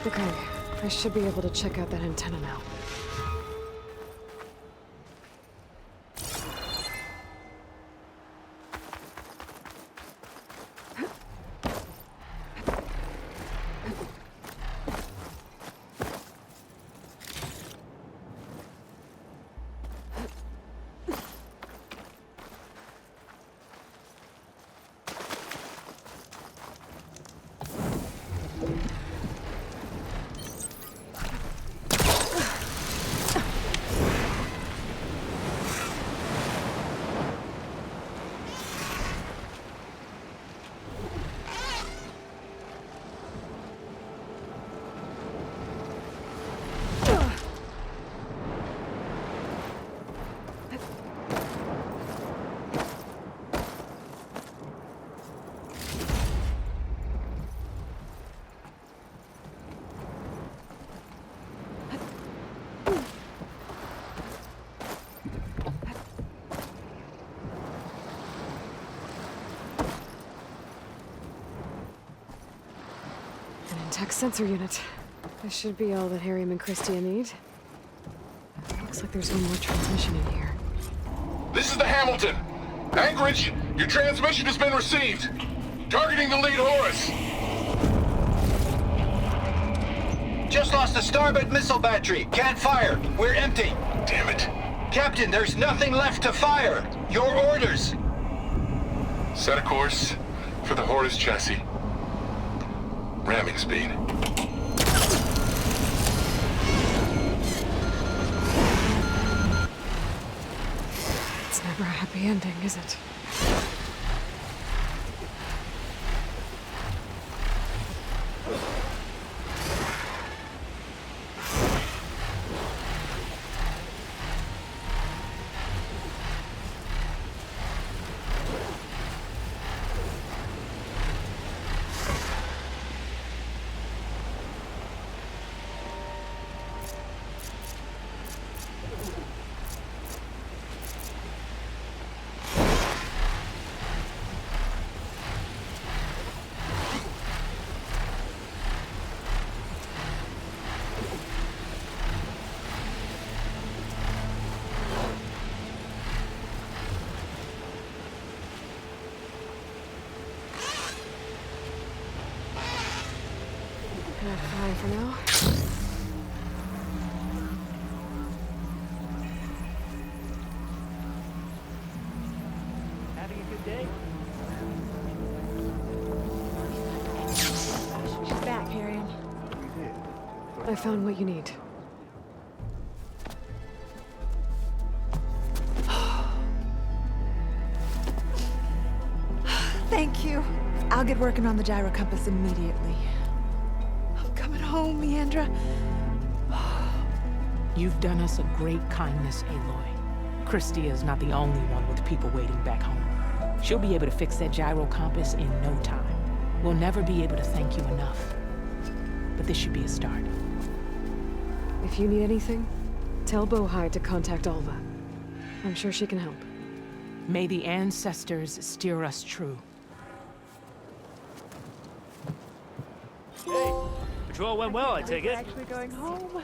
Okay, I should be able to check out that antenna now. An intact sensor unit. This should be all that Harriam and Christia need. Looks like there's one more transmission in here. This is the Hamilton. Anchorage, your transmission has been received. Targeting the lead Horus. Just lost the starboard missile battery. Can't fire. We're empty. Damn it. Captain, there's nothing left to fire. Your orders. Set a course for the Horus chassis. Ramming speed. It's never a happy ending, is it? Fine for now. Having a good day? She's back, Harriam. I found what you need. Thank you. I'll get working on the gyro compass immediately. I'm coming home, Leandra. You've done us a great kindness, Aloy. Christia is not the only one with people waiting back home. She'll be able to fix that gyro compass in no time. We'll never be able to thank you enough. But this should be a start. If you need anything, tell Bohai to contact Alva. I'm sure she can help. May the ancestors steer us true. Hey, patrol went well, I take it. Actually going home.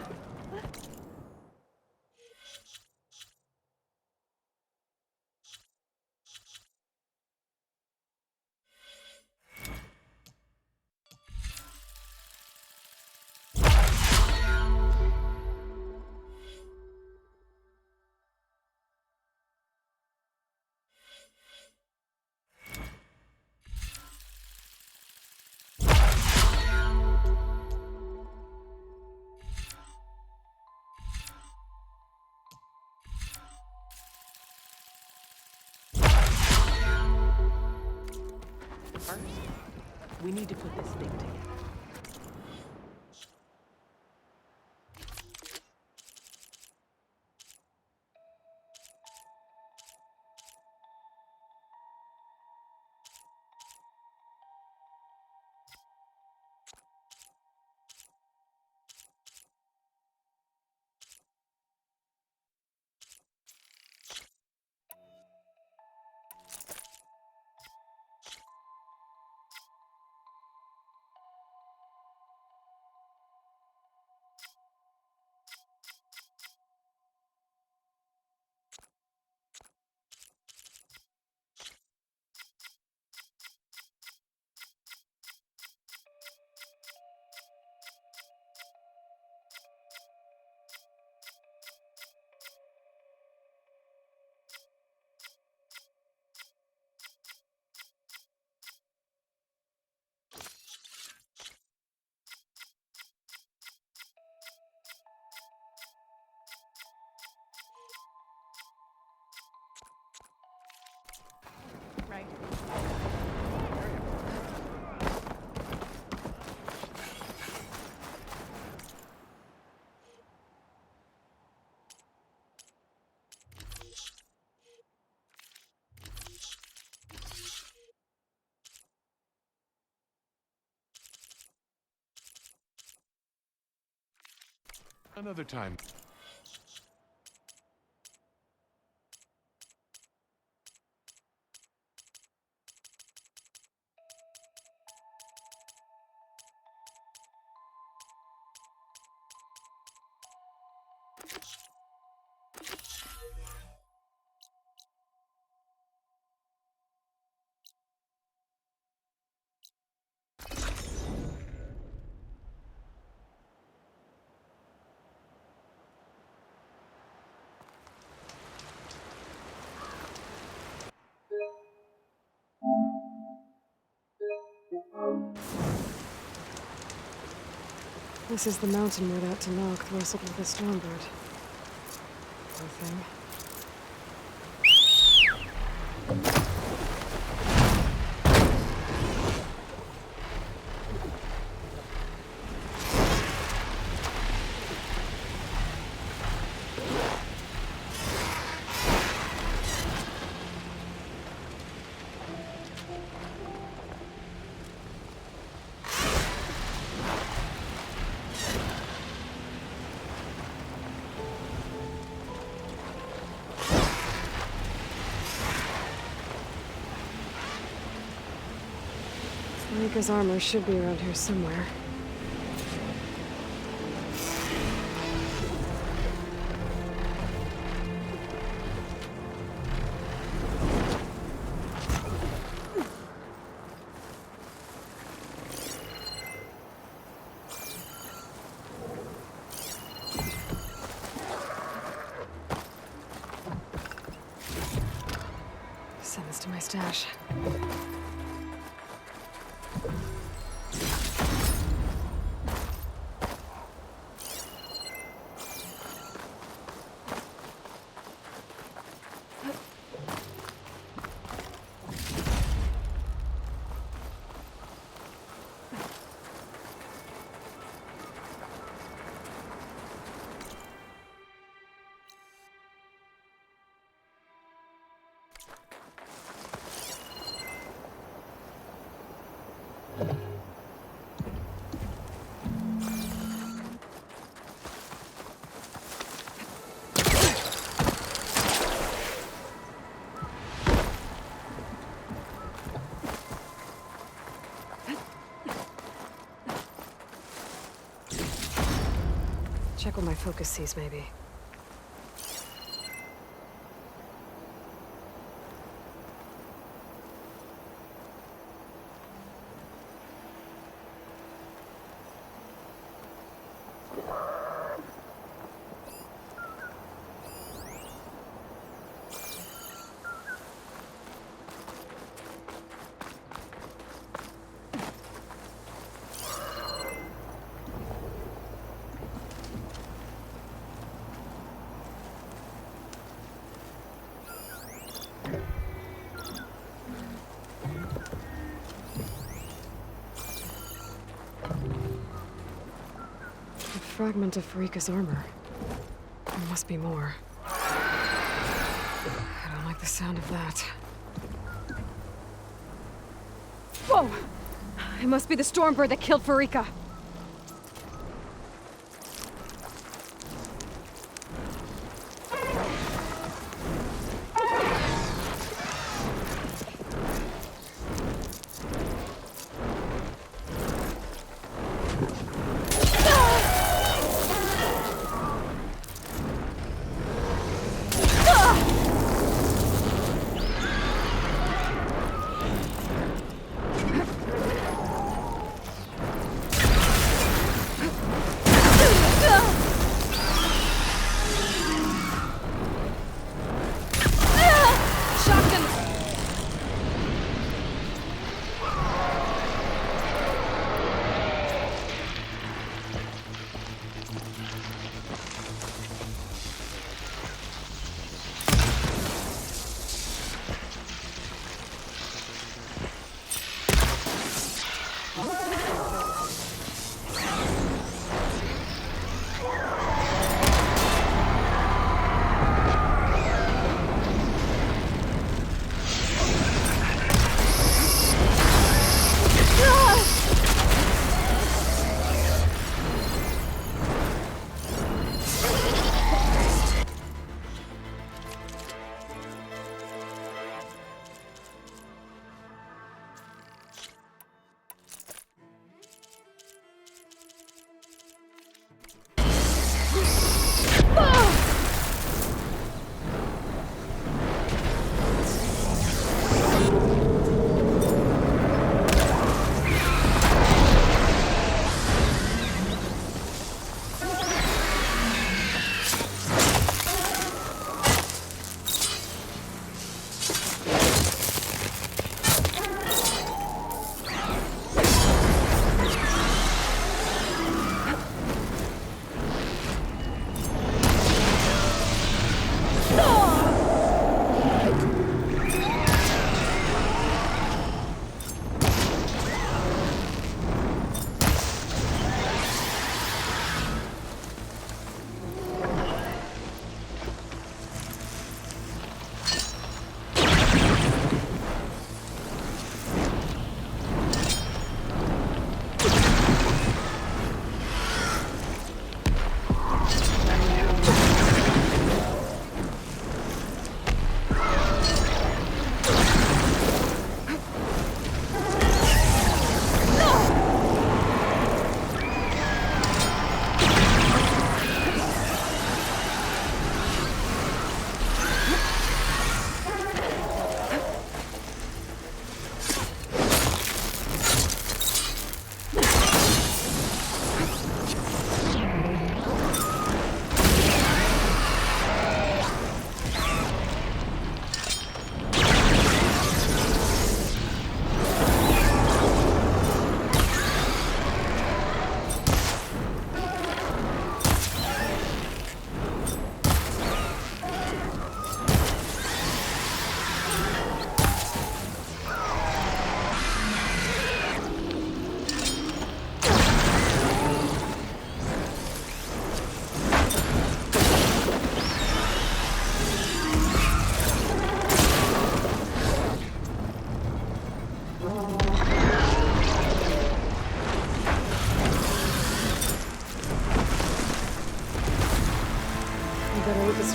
First, we need to put this thing together. Right. Another time. This is the mountain where that Tanakh wrestled with the Stormbird. Poor thing. Rika's armor should be around here somewhere. Send this to my stash. Check what my focus sees, maybe. A fragment of Rika's armor. There must be more. I don't like the sound of that. Whoa! It must be the Stormbird that killed Farika.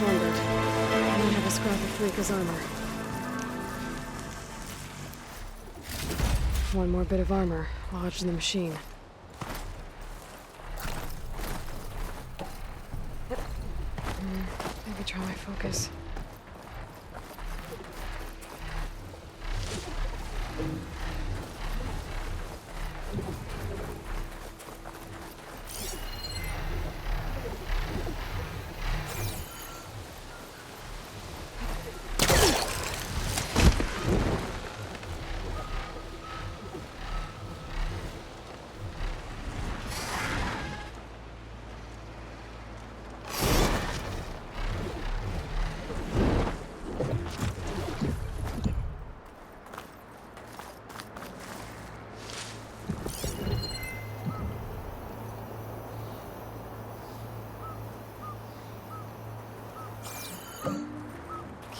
Stormbird. I might have a scrap of Freaka's armor. One more bit of armor lodged in the machine. Maybe try my focus.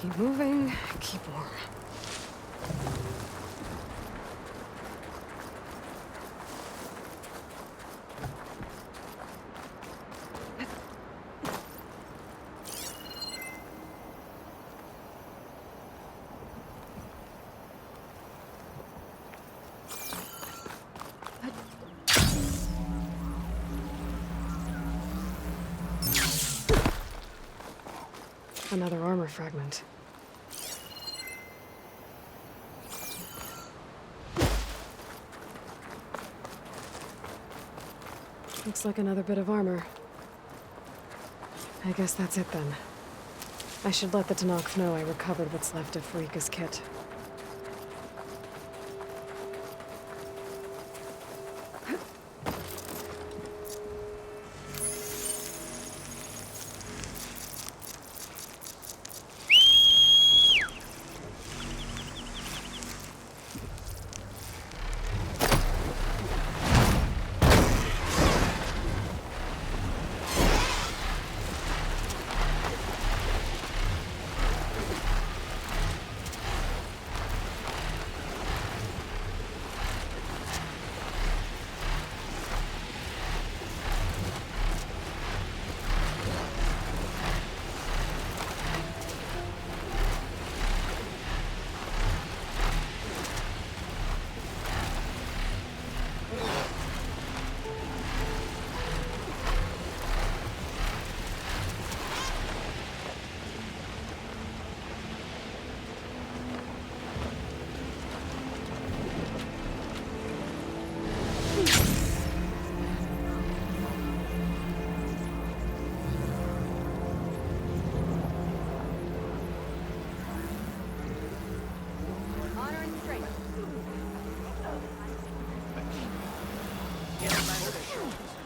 Keep moving, keep warm. Another armor fragment. Looks like another bit of armor. I guess that's it then. I should let the Tanakh know I recovered what's left of Farika's kit.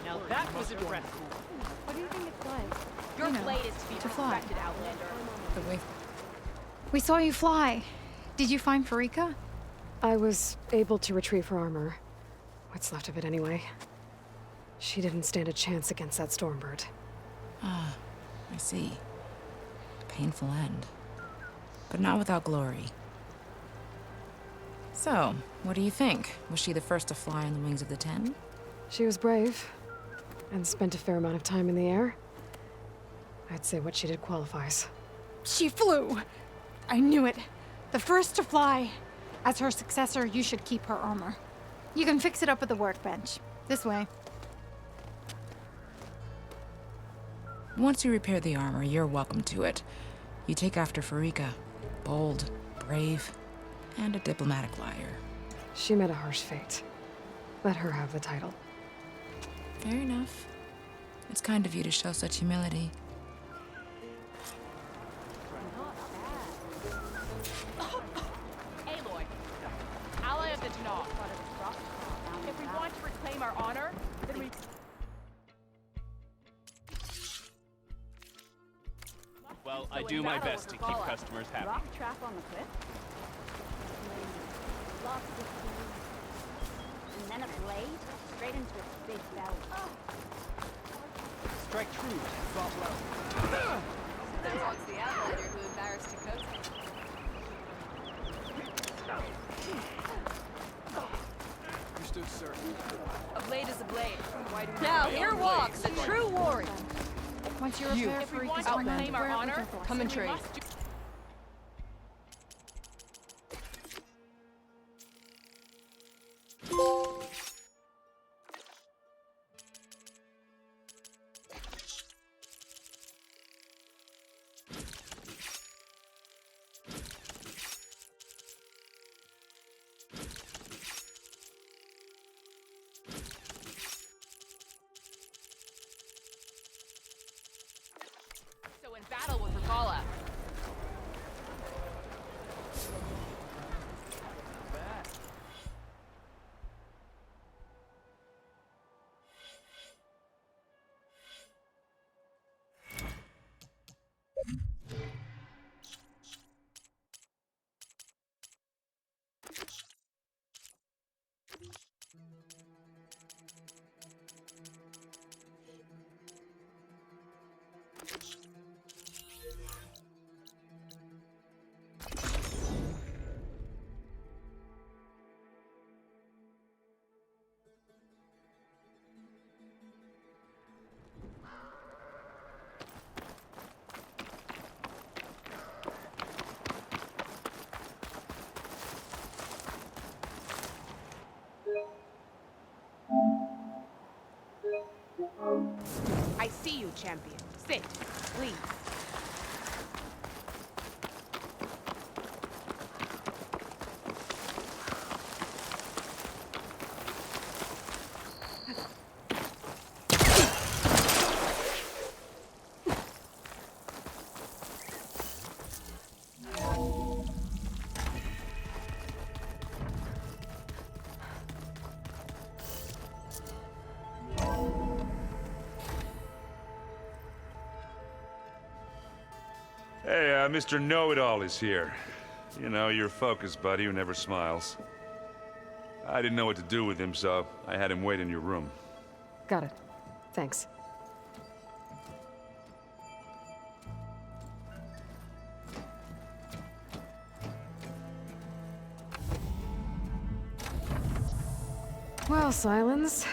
Now that was impressive. What do you think it's like? Your blade is to be respected, Outlander. The way. We saw you fly. Did you find Farika? I was able to retrieve her armor. What's left of it anyway. She didn't stand a chance against that Stormbird. Ah, I see. A painful end. But not without glory. So, what do you think? Was she the first to fly on the wings of the 10? She was brave, and spent a fair amount of time in the air. I'd say what she did qualifies. She flew! I knew it. The first to fly. As her successor, you should keep her armor. You can fix it up at the workbench. This way. Once you repair the armor, you're welcome to it. You take after Farika. Bold, brave, and a diplomatic liar. She met a harsh fate. Let her have the title. Fair enough. It's kind of you to show such humility. Aloy, ally of the Tanakh. If we want to reclaim our honor, then we... Well, I do my best to keep customers happy. Rock trap on the cliff. Lots of food. And then a blade straight into its big belly. Strike true, drop low. There walks the outlander who embarrassed Dakota. Understood, sir. A blade is a blade. Now here walks a true warrior. Once you repair If we Freak want is to outland, reclaim our where honor, would you come and trade. So in battle with Regala. I see you, champion. Sit, please. Hey, Mr. Know-It-All is here. You know, your focus buddy who never smiles. I didn't know what to do with him, so I had him wait in your room. Got it. Thanks. Well, Silence.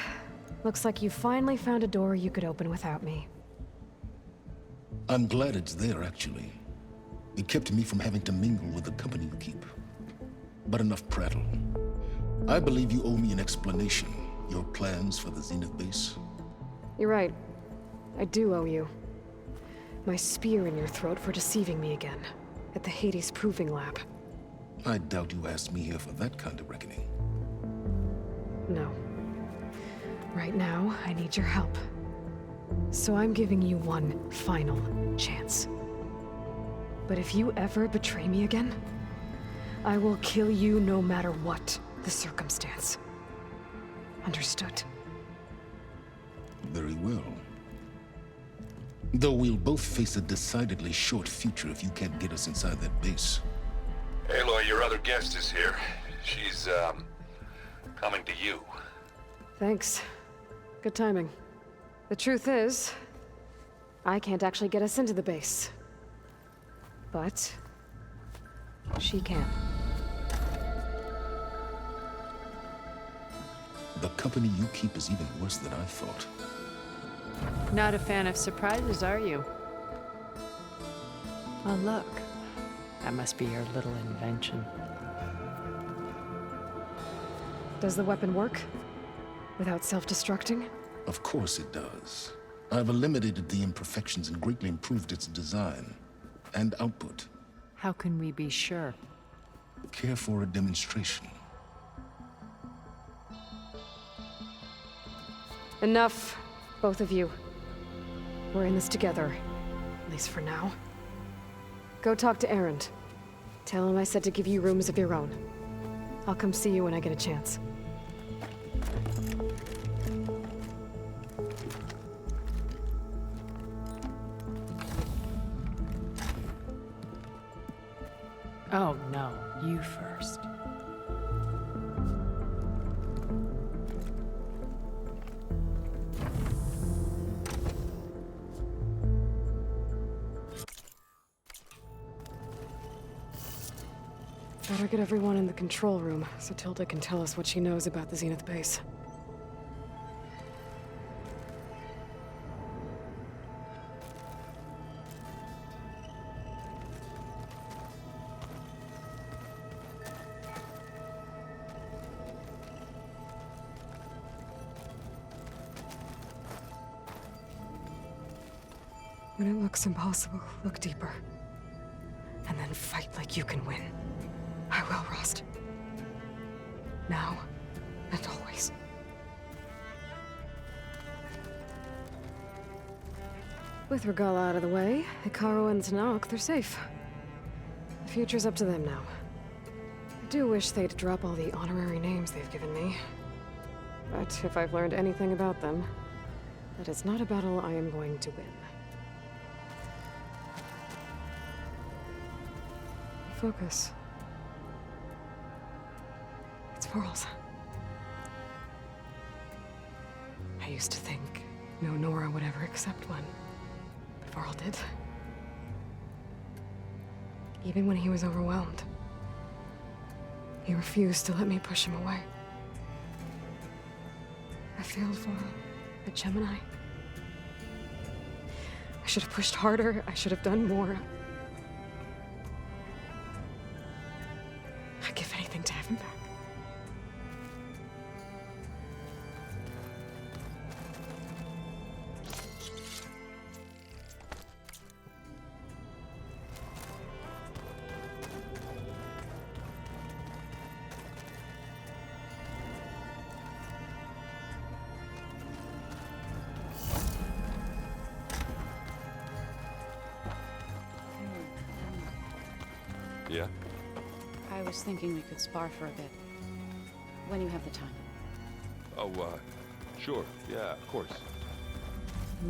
Looks like you finally found a door you could open without me. I'm glad it's there, actually. It kept me from having to mingle with the company you keep. But enough prattle. I believe you owe me an explanation. Your plans for the Zenith base? You're right. I do owe you. My spear in your throat for deceiving me again. At the Hades Proving Lab. I doubt you asked me here for that kind of reckoning. No. Right now, I need your help. So I'm giving you one final chance. But if you ever betray me again, I will kill you no matter what the circumstance. Understood? Very well. Though we'll both face a decidedly short future if you can't get us inside that base. Aloy, your other guest is here. She's, coming to you. Thanks. Good timing. The truth is, I can't actually get us into the base. But she can. The company you keep is even worse than I thought. Not a fan of surprises, are you? Oh, look. That must be your little invention. Does the weapon work? Without self-destructing? Of course it does. I've eliminated the imperfections and greatly improved its design and output. How can we be sure? Care for a demonstration? Enough, both of you. We're in this together, at least for now. Go talk to Erend. Tell him I said to give you rooms of your own. I'll come see you when I get a chance. Oh, no. You first. Better get everyone in the control room so Tilda can tell us what she knows about the Zenith base. When it looks impossible, look deeper. And then fight like you can win. I will, Rost. Now and always. With Regala out of the way, Hikaru and Tanakh, they're safe. The future's up to them now. I do wish they'd drop all the honorary names they've given me. But if I've learned anything about them, that is not a battle I am going to win. Focus. It's Varl's. I used to think no Nora would ever accept one. But Varl did. Even when he was overwhelmed. He refused to let me push him away. I failed Varl at Gemini. I should have pushed harder. I should have done more. I'd give anything to have him back. Yeah? I was thinking we could spar for a bit. When you have the time. Oh, sure. Yeah, of course.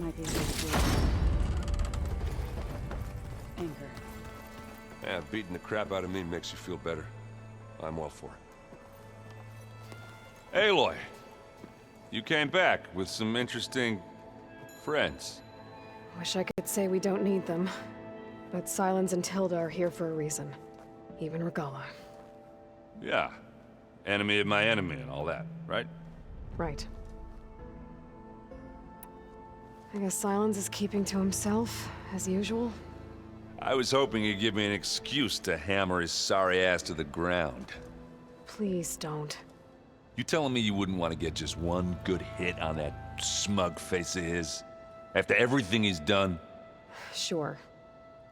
Might be a way to do it. Anger. Yeah, beating the crap out of me makes you feel better. I'm all for it. Aloy! You came back with some interesting friends. Wish I could say we don't need them. But Sylens and Tilda are here for a reason. Even Regala. Yeah. Enemy of my enemy and all that, right? Right. I guess Sylens is keeping to himself, as usual. I was hoping he'd give me an excuse to hammer his sorry ass to the ground. Please don't. You telling me you wouldn't want to get just one good hit on that smug face of his? After everything he's done? Sure.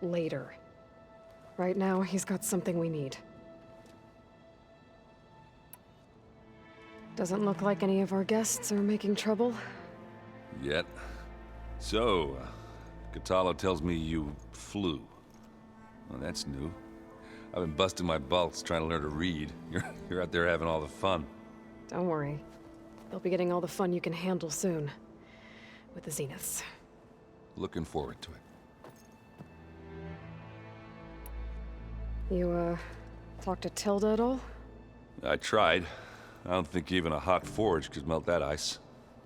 Later. Right now, he's got something we need. Doesn't look like any of our guests are making trouble. Yet. So, Katalo tells me you flew. Well, that's new. I've been busting my balls trying to learn to read. You're out there having all the fun. Don't worry. You'll be getting all the fun you can handle soon. With the Zeniths. Looking forward to it. You, talked to Tilda at all? I tried. I don't think even a hot forge could melt that ice.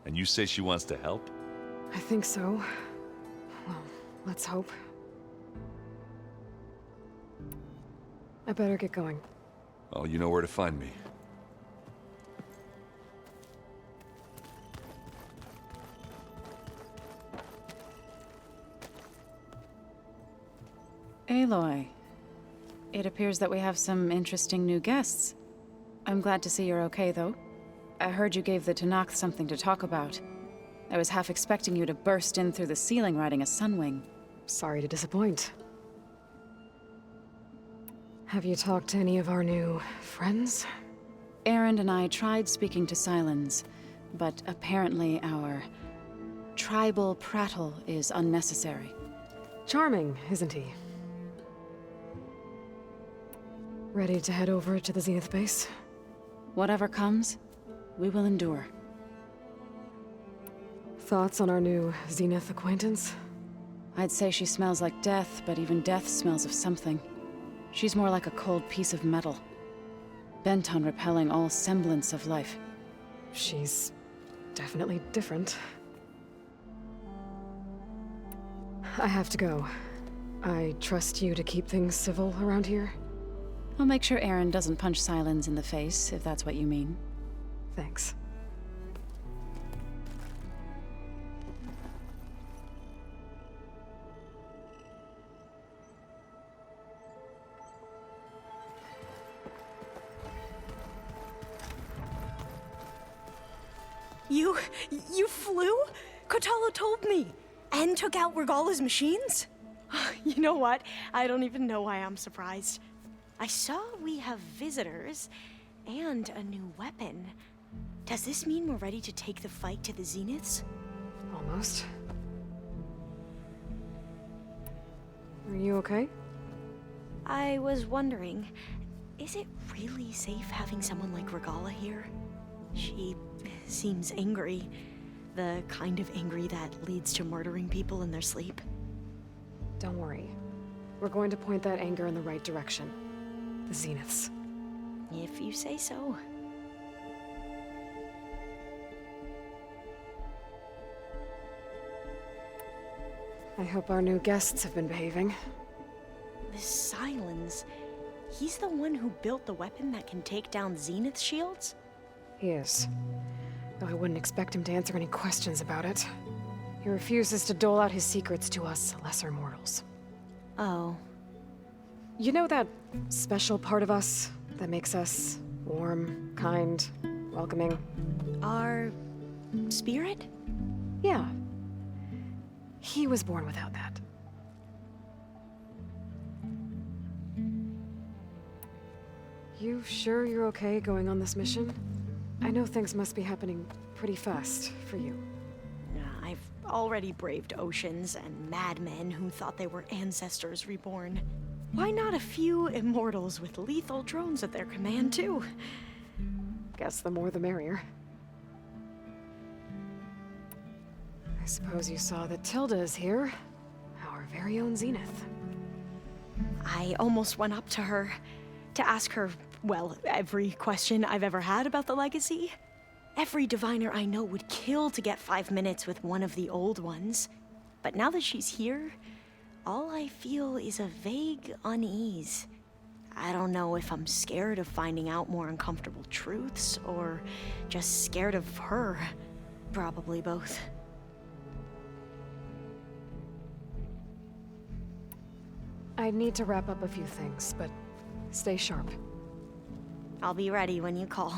And you say she wants to help? I think so. Well, let's hope. I better get going. Oh, you know where to find me. Aloy. It appears that we have some interesting new guests. I'm glad to see you're okay, though. I heard you gave the Tanakh something to talk about. I was half expecting you to burst in through the ceiling riding a sunwing. Sorry to disappoint. Have you talked to any of our new friends? Erend and I tried speaking to Sylens, but apparently our tribal prattle is unnecessary. Charming, isn't he? Ready to head over to the Zenith base? Whatever comes, we will endure. Thoughts on our new Zenith acquaintance? I'd say she smells like death, but even death smells of something. She's more like a cold piece of metal, bent on repelling all semblance of life. She's definitely different. I have to go. I trust you to keep things civil around here? I'll make sure Erend doesn't punch Sylens in the face, if that's what you mean. Thanks. You flew? Kotala told me. And took out Regala's machines? You know what? I don't even know why I'm surprised. I saw we have visitors and a new weapon. Does this mean we're ready to take the fight to the Zeniths? Almost. Are you okay? I was wondering, is it really safe having someone like Regala here? She seems angry. The kind of angry that leads to murdering people in their sleep. Don't worry. We're going to point that anger in the right direction. The Zeniths. If you say so. I hope our new guests have been behaving. This Silence, he's the one who built the weapon that can take down Zenith shields? He is. Though I wouldn't expect him to answer any questions about it. He refuses to dole out his secrets to us lesser mortals. Oh. You know that special part of us that makes us warm, kind, welcoming? Our spirit? Yeah. He was born without that. You sure you're okay going on this mission? I know things must be happening pretty fast for you. I've already braved oceans and madmen who thought they were ancestors reborn. Why not a few immortals with lethal drones at their command, too? Guess the more the merrier. I suppose you saw that Tilda is here. Our very own Zenith. I almost went up to her to ask her, well, every question I've ever had about the legacy. Every diviner I know would kill to get 5 minutes with one of the old ones. But now that she's here, all I feel is a vague unease. I don't know if I'm scared of finding out more uncomfortable truths, or just scared of her. Probably both. I need to wrap up a few things, but stay sharp. I'll be ready when you call.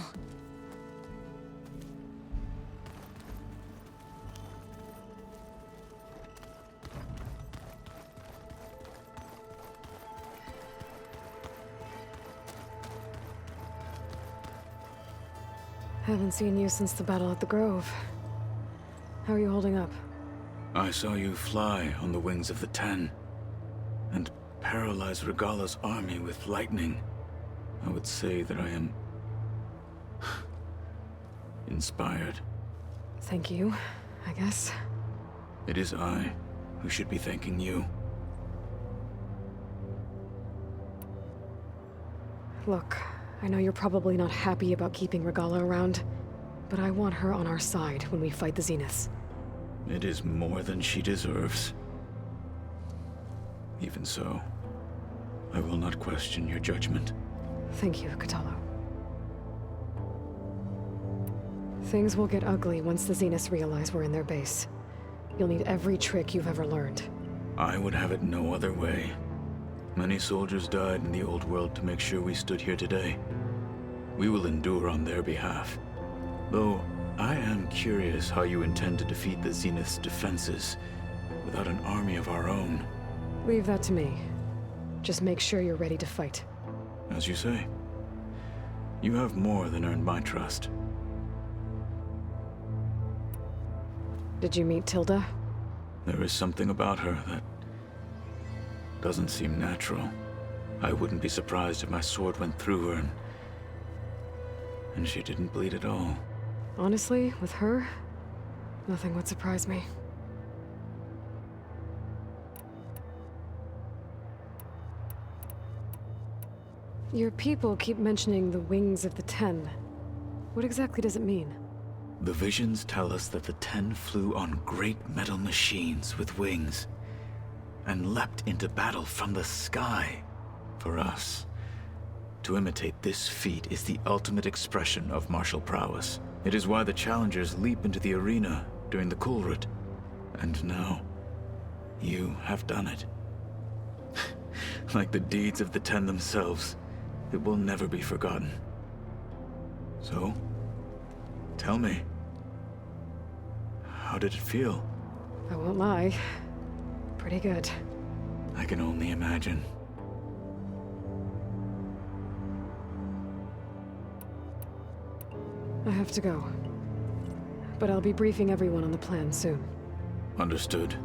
Haven't seen you since the battle at the Grove. How are you holding up? I saw you fly on the wings of the Ten, and paralyze Regala's army with lightning. I would say that I am inspired. Thank you, I guess. It is I who should be thanking you. Look, I know you're probably not happy about keeping Regala around, but I want her on our side when we fight the Zeniths. It is more than she deserves. Even so, I will not question your judgment. Thank you, Kotallo. Things will get ugly once the Zeniths realize we're in their base. You'll need every trick you've ever learned. I would have it no other way. Many soldiers died in the old world to make sure we stood here today. We will endure on their behalf. Though, I am curious how you intend to defeat the Zenith's defenses without an army of our own. Leave that to me. Just make sure you're ready to fight. As you say. You have more than earned my trust. Did you meet Tilda? There is something about her that doesn't seem natural. I wouldn't be surprised if my sword went through her and she didn't bleed at all. Honestly, with her, nothing would surprise me. Your people keep mentioning the wings of the Ten. What exactly does it mean? The visions tell us that the Ten flew on great metal machines with wings and leapt into battle from the sky. For us, to imitate this feat is the ultimate expression of martial prowess. It is why the challengers leap into the arena during the Kulrut. And now, you have done it. Like the deeds of the Ten themselves, it will never be forgotten. So, tell me, how did it feel? I won't lie. Pretty good. I can only imagine. I have to go. But I'll be briefing everyone on the plan soon. Understood.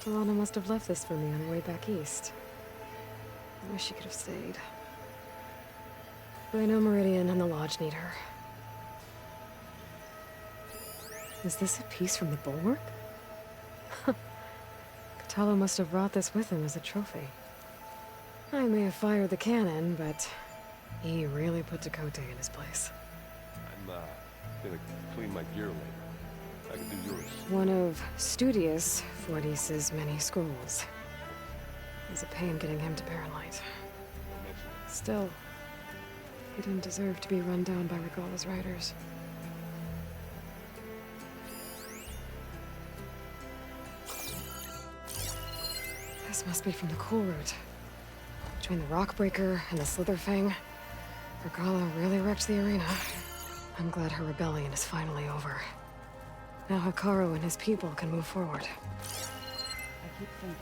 Alana must have left this for me on her way back east. I wish she could have stayed. But I know Meridian and the Lodge need her. Is this a piece from the bulwark? Catalo must have brought this with him as a trophy. I may have fired the cannon, but he really put Dakota in his place. I'm, gonna clean my gear later. I can do yours. One of Studious Fortis's many scrolls. It was a pain getting him to Barrenlight. Still, he didn't deserve to be run down by Regalla's riders. This must be from the cool route. Between the Rockbreaker and the Slitherfang, Regalla really wrecked the arena. I'm glad her rebellion is finally over. Now Hikaru and his people can move forward. I keep thinking.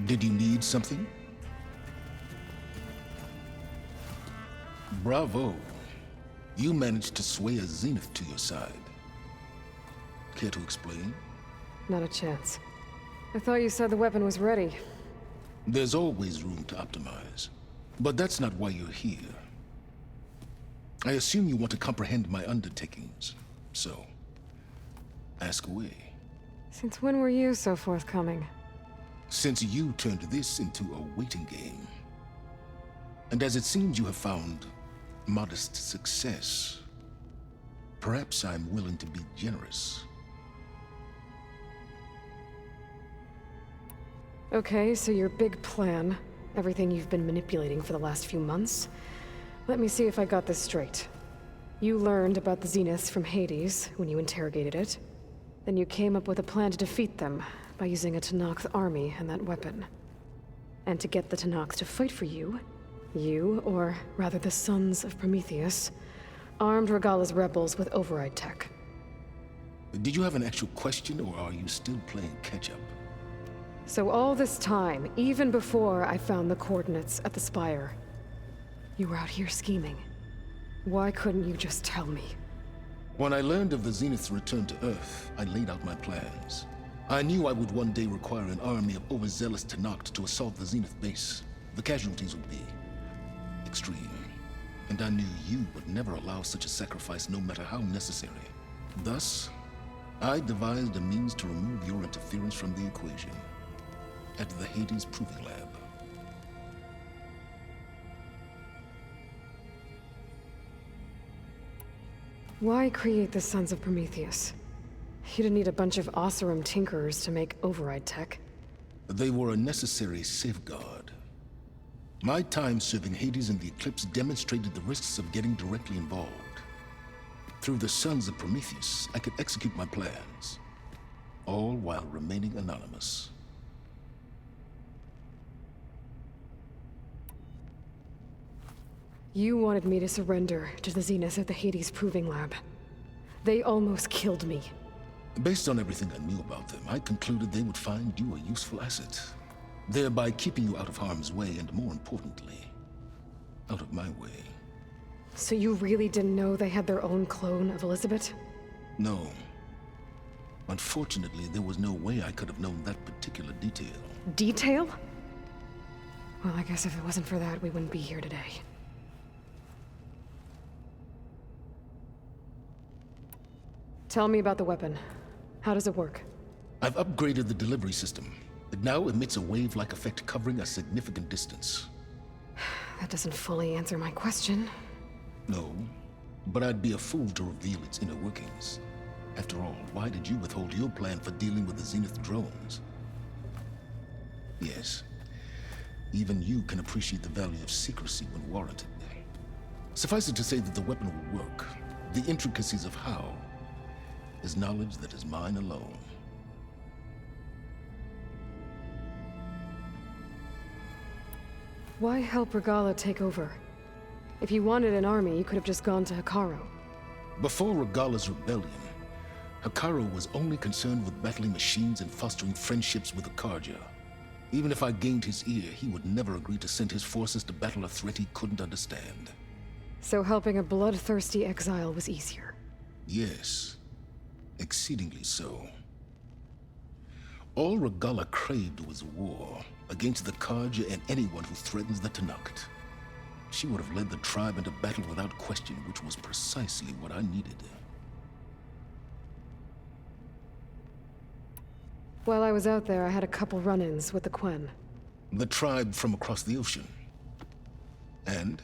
Did you need something? Bravo. You managed to sway a Zenith to your side. Care to explain? Not a chance. I thought you said the weapon was ready. There's always room to optimize. But that's not why you're here. I assume you want to comprehend my undertakings. So, ask away. Since when were you so forthcoming? Since you turned this into a waiting game. And as it seems you have found modest success, perhaps I'm willing to be generous. Okay, so your big plan, everything you've been manipulating for the last few months. Let me see if I got this straight. You learned about the Zeniths from Hades when you interrogated it. Then you came up with a plan to defeat them by using a Tenakth army and that weapon. And to get the Tenakth to fight for you, or rather the Sons of Prometheus, armed Regalla's rebels with override tech. Did you have an actual question, or are you still playing catch-up? So all this time, even before I found the coordinates at the Spire, you were out here scheming. Why couldn't you just tell me? When I learned of the Zenith's return to Earth, I laid out my plans. I knew I would one day require an army of overzealous Tenakth to assault the Zenith base. The casualties would be extreme. And I knew you would never allow such a sacrifice, no matter how necessary. Thus, I devised a means to remove your interference from the equation. At the Hades Proving Lab. Why create the Sons of Prometheus? You didn't need a bunch of Oseram tinkerers to make override tech. They were a necessary safeguard. My time serving Hades in the Eclipse demonstrated the risks of getting directly involved. Through the Sons of Prometheus, I could execute my plans, all while remaining anonymous. You wanted me to surrender to the Zeniths at the Hades Proving Lab. They almost killed me. Based on everything I knew about them, I concluded they would find you a useful asset, thereby keeping you out of harm's way and, more importantly, out of my way. So you really didn't know they had their own clone of Elizabeth? No. Unfortunately, there was no way I could have known that particular detail. Detail? Well, I guess if it wasn't for that, we wouldn't be here today. Tell me about the weapon. How does it work? I've upgraded the delivery system. It now emits a wave-like effect covering a significant distance. That doesn't fully answer my question. No, but I'd be a fool to reveal its inner workings. After all, why did you withhold your plan for dealing with the Zenith drones? Yes, Even you can appreciate the value of secrecy when warranted. Suffice it to say that the weapon will work. The intricacies of how is knowledge that is mine alone. Why help Regala take over? If you wanted an army, you could have just gone to Hikaru. Before Regala's rebellion, Hikaru was only concerned with battling machines and fostering friendships with the Karja. Even if I gained his ear, he would never agree to send his forces to battle a threat he couldn't understand. So helping a bloodthirsty exile was easier? Yes, exceedingly so. All Regala craved was war against the Karja and anyone who threatens the Tanakh. She would have led the tribe into battle without question, which was precisely what I needed. While I was out there, I had a couple run-ins with the Quen. The tribe from across the ocean. And?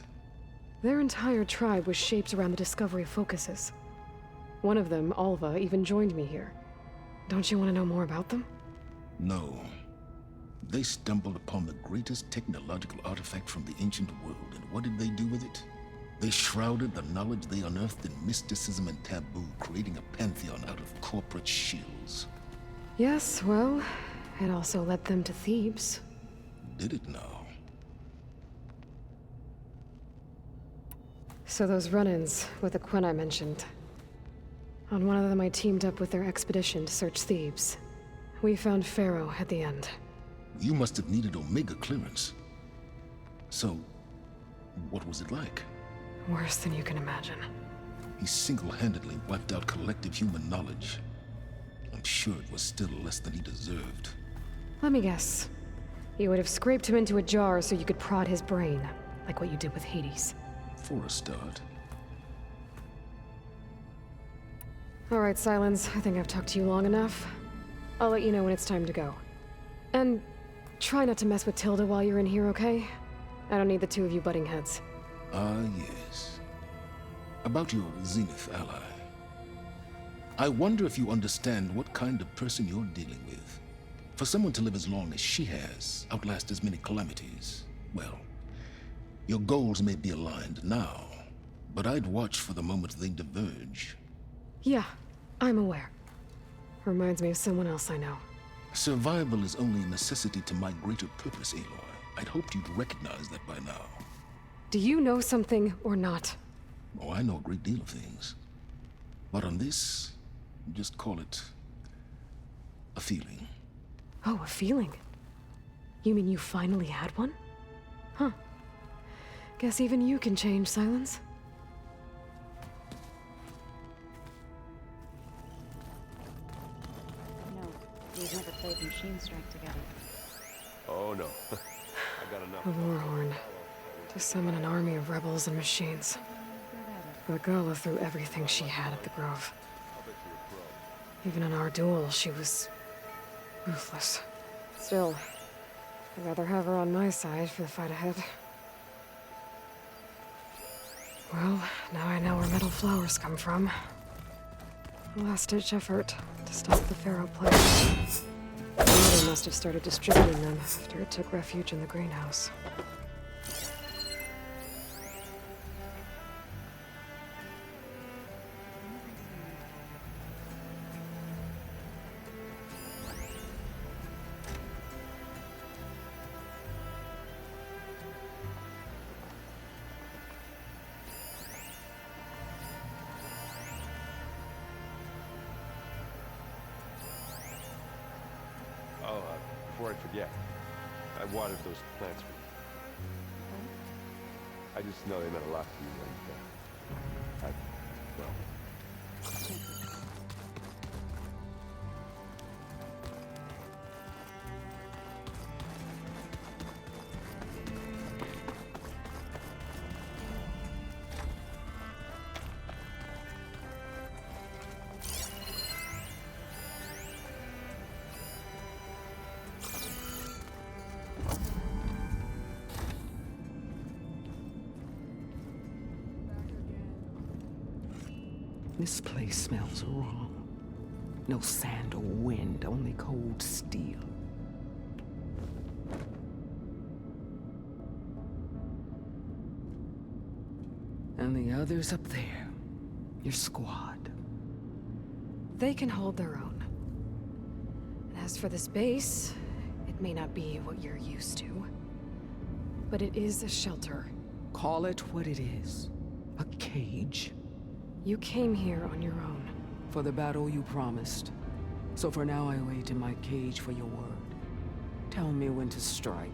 Their entire tribe was shaped around the discovery of focuses. One of them, Alva, even joined me here. Don't you want to know more about them? No. They stumbled upon the greatest technological artifact from the ancient world, and what did they do with it? They shrouded the knowledge they unearthed in mysticism and taboo, creating a pantheon out of corporate shills. Yes, well, it also led them to Thebes. Did it now? So those run-ins with the Quen I mentioned. On one of them I teamed up with their expedition to search Thebes. We found Pharaoh at the end. You must have needed Omega clearance. So, what was it like? Worse than you can imagine. He single-handedly wiped out collective human knowledge. I'm sure it was still less than he deserved. Let me guess. You would have scraped him into a jar so you could prod his brain, like what you did with Hades. For a start. All right, Silence. I think I've talked to you long enough. I'll let you know when it's time to go. And try not to mess with Tilda while you're in here, okay? I don't need the two of you butting heads. Ah, yes. About your Zenith ally. I wonder if you understand what kind of person you're dealing with. For someone to live as long as she has, outlast as many calamities, well, your goals may be aligned now, but I'd watch for the moment they diverge. Yeah, I'm aware. Reminds me of someone else I know. Survival is only a necessity to my greater purpose, Aloy. I'd hoped you'd recognize that by now. Do you know something or not? Oh, I know a great deal of things. But on this, just call it a feeling. Oh, a feeling? You mean you finally had one? Huh. Guess even you can change, Silence. No, we've never played Machine Strike together. Oh no. I got enough. A warhorn. To summon an army of rebels and machines. Regala threw everything she had at the Grove. Even in our duel, she was ruthless. Still, I'd rather have her on my side for the fight ahead. Well, now I know where metal flowers come from. A last-ditch effort to stop the Pharaoh plague. My mother must have started distributing them after it took refuge in the greenhouse. Before I forget, I watered those plants for you. I just know they meant a lot to you and, well... This place smells wrong. No sand or wind, only cold steel. And the others up there, your squad. They can hold their own. And as for this base, it may not be what you're used to, but it is a shelter. Call it what it is. A cage. You came here on your own. For the battle you promised. So for now I wait in my cage for your word. Tell me when to strike.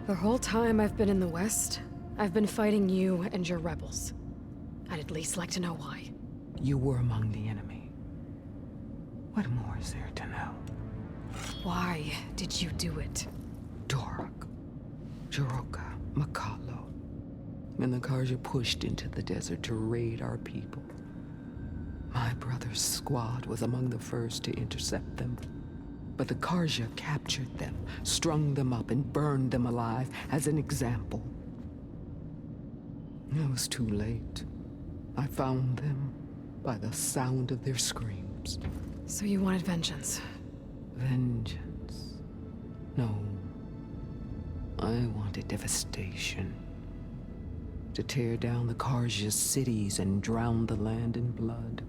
The whole time I've been in the West, I've been fighting you and your rebels. I'd at least like to know why. You were among the enemy. What more is there to know? Why did you do it? Dork, Jiroka, Makalo, and the Karja pushed into the desert to raid our people. My brother's squad was among the first to intercept them. But the Karja captured them, strung them up, and burned them alive as an example. It was too late. I found them by the sound of their screams. So you wanted vengeance? Vengeance? No. I wanted devastation. To tear down the Karja's cities and drown the land in blood.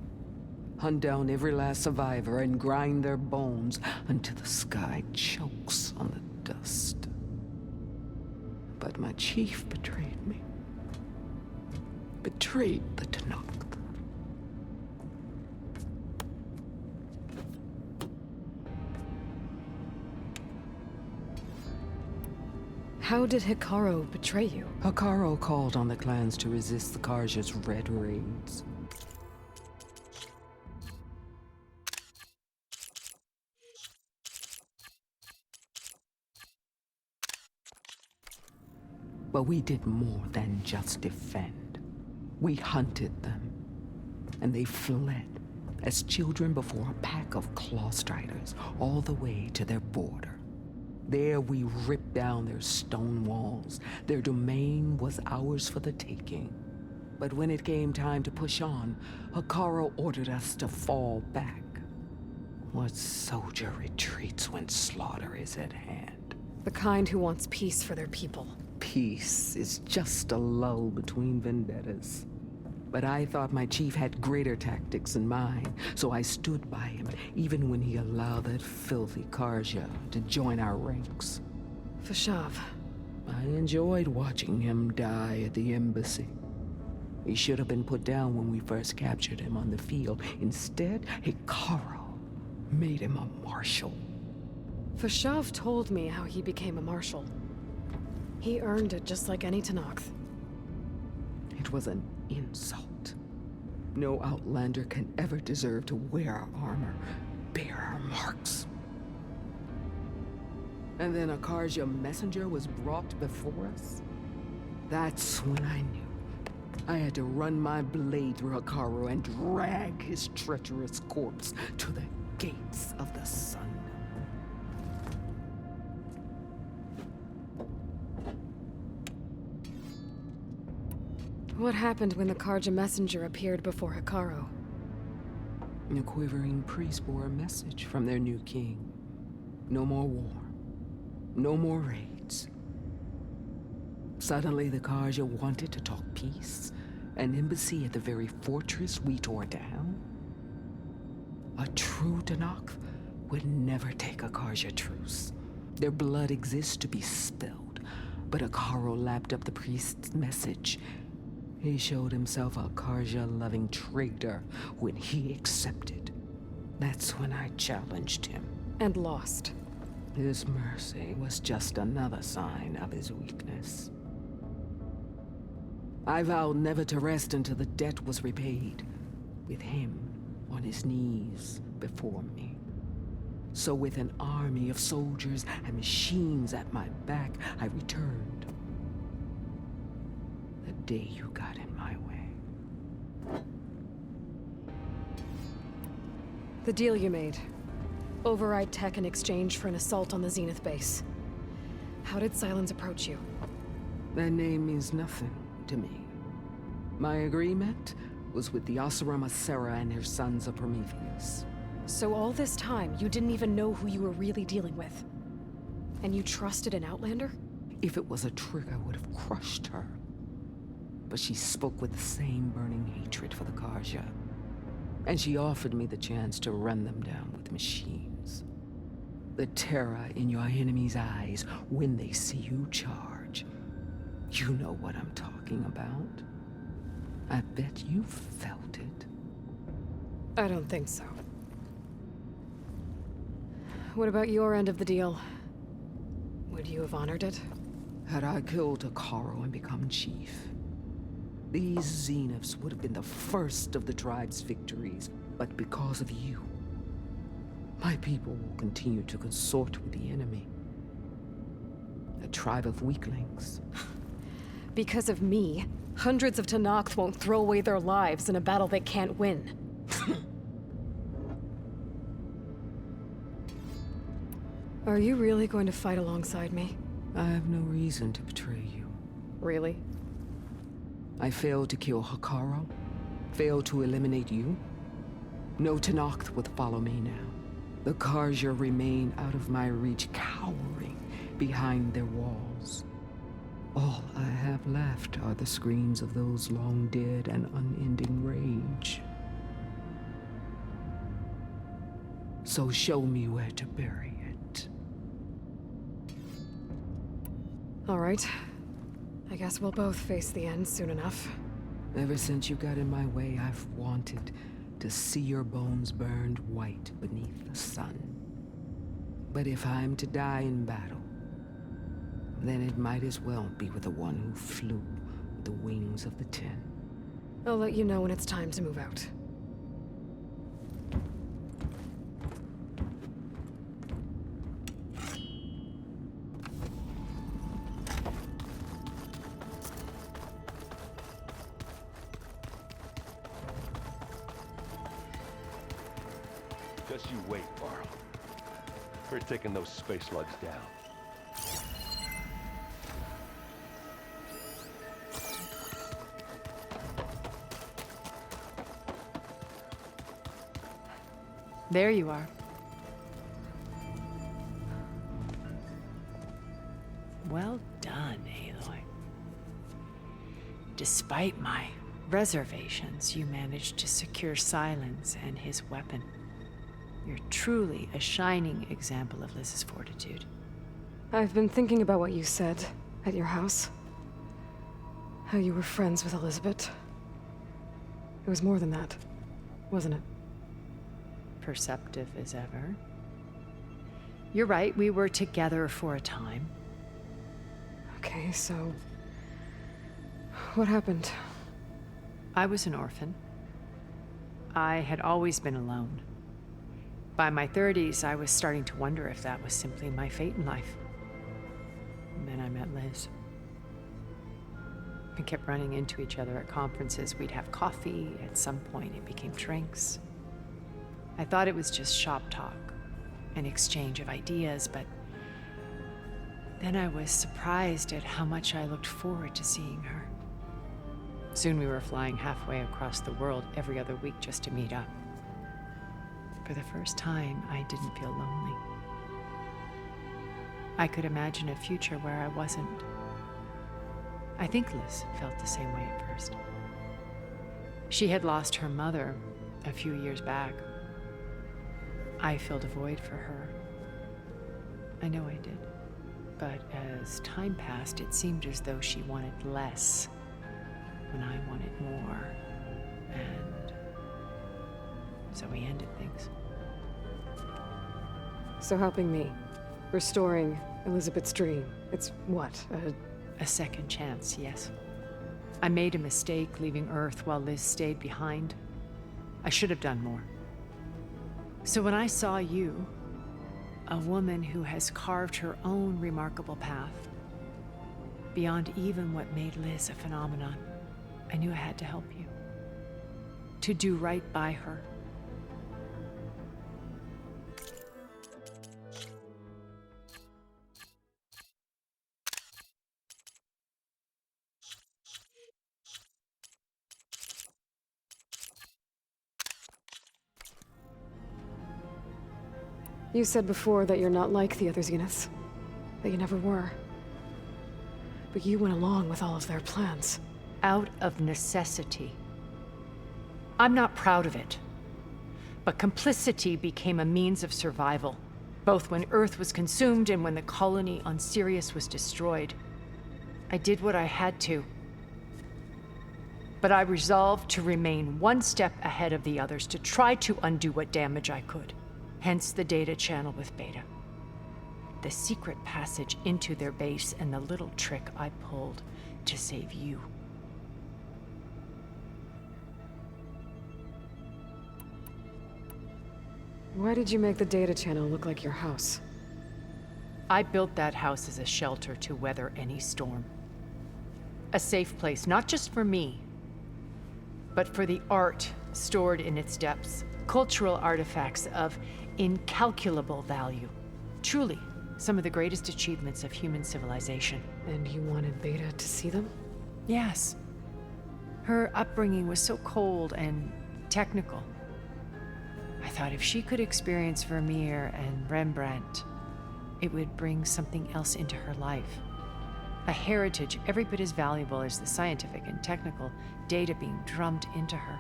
Hunt down every last survivor and grind their bones until the sky chokes on the dust. But my chief betrayed me. Betrayed the Tanakh. How did Hikaru betray you? Hikaru called on the clans to resist the Karja's red raids. But we did more than just defend. We hunted them, and they fled as children before a pack of claw striders all the way to their border. There we ripped down their stone walls. Their domain was ours for the taking. But when it came time to push on, Hikaru ordered us to fall back. What soldier retreats when slaughter is at hand? The kind who wants peace for their people. Peace is just a lull between vendettas. But I thought my chief had greater tactics in mind, so I stood by him, even when he allowed that filthy Karja to join our ranks. Fashav. I enjoyed watching him die at the embassy. He should have been put down when we first captured him on the field. Instead, Hikaru made him a marshal. Fashav told me how he became a marshal. He earned it just like any Tanakh. It was an insult. No outlander can ever deserve to wear our armor, bear our marks. And then a Karja messenger was brought before us? That's when I knew. I had to run my blade through Hikaru and drag his treacherous corpse to the gates of the sun. What happened when the Karja messenger appeared before Hikaru? The quivering priests bore a message from their new king. No more war. No more raids. Suddenly the Karja wanted to talk peace. An embassy at the very fortress we tore down. A true Tanakh would never take a Karja truce. Their blood exists to be spilled. But Hikaru lapped up the priest's message. He showed himself a Karja-loving traitor when he accepted. That's when I challenged him. And lost. His mercy was just another sign of his weakness. I vowed never to rest until the debt was repaid, with him on his knees before me. So with an army of soldiers and machines at my back, I returned. The day you got in my way. The deal you made. Override tech in exchange for an assault on the Zenith base. How did Silence approach you? That name means nothing to me. My agreement was with the Asura Masera and their sons of Prometheus. So all this time, you didn't even know who you were really dealing with? And you trusted an Outlander? If it was a trick, I would have crushed her. But she spoke with the same burning hatred for the Karja. And she offered me the chance to run them down with machines. The terror in your enemy's eyes when they see you charge. You know what I'm talking about. I bet you felt it. I don't think so. What about your end of the deal? Would you have honored it? Had I killed Hekarro and become chief, these Zeniths would have been the first of the tribe's victories. But because of you, my people will continue to consort with the enemy. A tribe of weaklings. Because of me, hundreds of Tenakth won't throw away their lives in a battle they can't win. Are you really going to fight alongside me? I have no reason to betray you. Really? I failed to kill Hekarro, failed to eliminate you. No Tenakth would follow me now. The Karja remain out of my reach, cowering behind their walls. All I have left are the screams of those long dead and unending rage. So show me where to bury it. All right. I guess we'll both face the end soon enough. Ever since you got in my way, I've wanted to see your bones burned white beneath the sun. But if I'm to die in battle, then it might as well be with the one who flew with the wings of the Ten. I'll let you know when it's time to move out. Just you wait, Varl. We're taking those space slugs down. There you are. Well done, Aloy. Despite my reservations, you managed to secure Silence and his weapon. You're truly a shining example of Liz's fortitude. I've been thinking about what you said at your house. How you were friends with Elizabeth. It was more than that, wasn't it? Perceptive as ever. You're right, we were together for a time. Okay, so... what happened? I was an orphan. I had always been alone. By my 30s, I was starting to wonder if that was simply my fate in life. And then I met Liz. We kept running into each other at conferences. We'd have coffee. At some point, it became drinks. I thought it was just shop talk, an exchange of ideas, but then I was surprised at how much I looked forward to seeing her. Soon we were flying halfway across the world every other week just to meet up. For the first time, I didn't feel lonely. I could imagine a future where I wasn't. I think Liz felt the same way at first. She had lost her mother a few years back. I filled a void for her. I know I did. But as time passed, it seemed as though she wanted less when I wanted more. And so we ended things. So helping me, restoring Elizabeth's dream, it's what, a second chance, yes. I made a mistake leaving Earth while Liz stayed behind. I should have done more. So when I saw you, a woman who has carved her own remarkable path, beyond even what made Liz a phenomenon, I knew I had to help you. To do right by her. You said before that you're not like the other Zeniths. That you never were. But you went along with all of their plans. Out of necessity. I'm not proud of it. But complicity became a means of survival, both when Earth was consumed and when the colony on Sirius was destroyed. I did what I had to. But I resolved to remain one step ahead of the others, to try to undo what damage I could. Hence the data channel with Beta. The secret passage into their base and the little trick I pulled to save you. Why did you make the data channel look like your house? I built that house as a shelter to weather any storm. A safe place, not just for me, but for the art stored in its depths. Cultural artifacts of incalculable value. Truly, some of the greatest achievements of human civilization. And you wanted Beta to see them? Yes. Her upbringing was so cold and technical. I thought if she could experience Vermeer and Rembrandt, it would bring something else into her life. A heritage every bit as valuable as the scientific and technical data being drummed into her.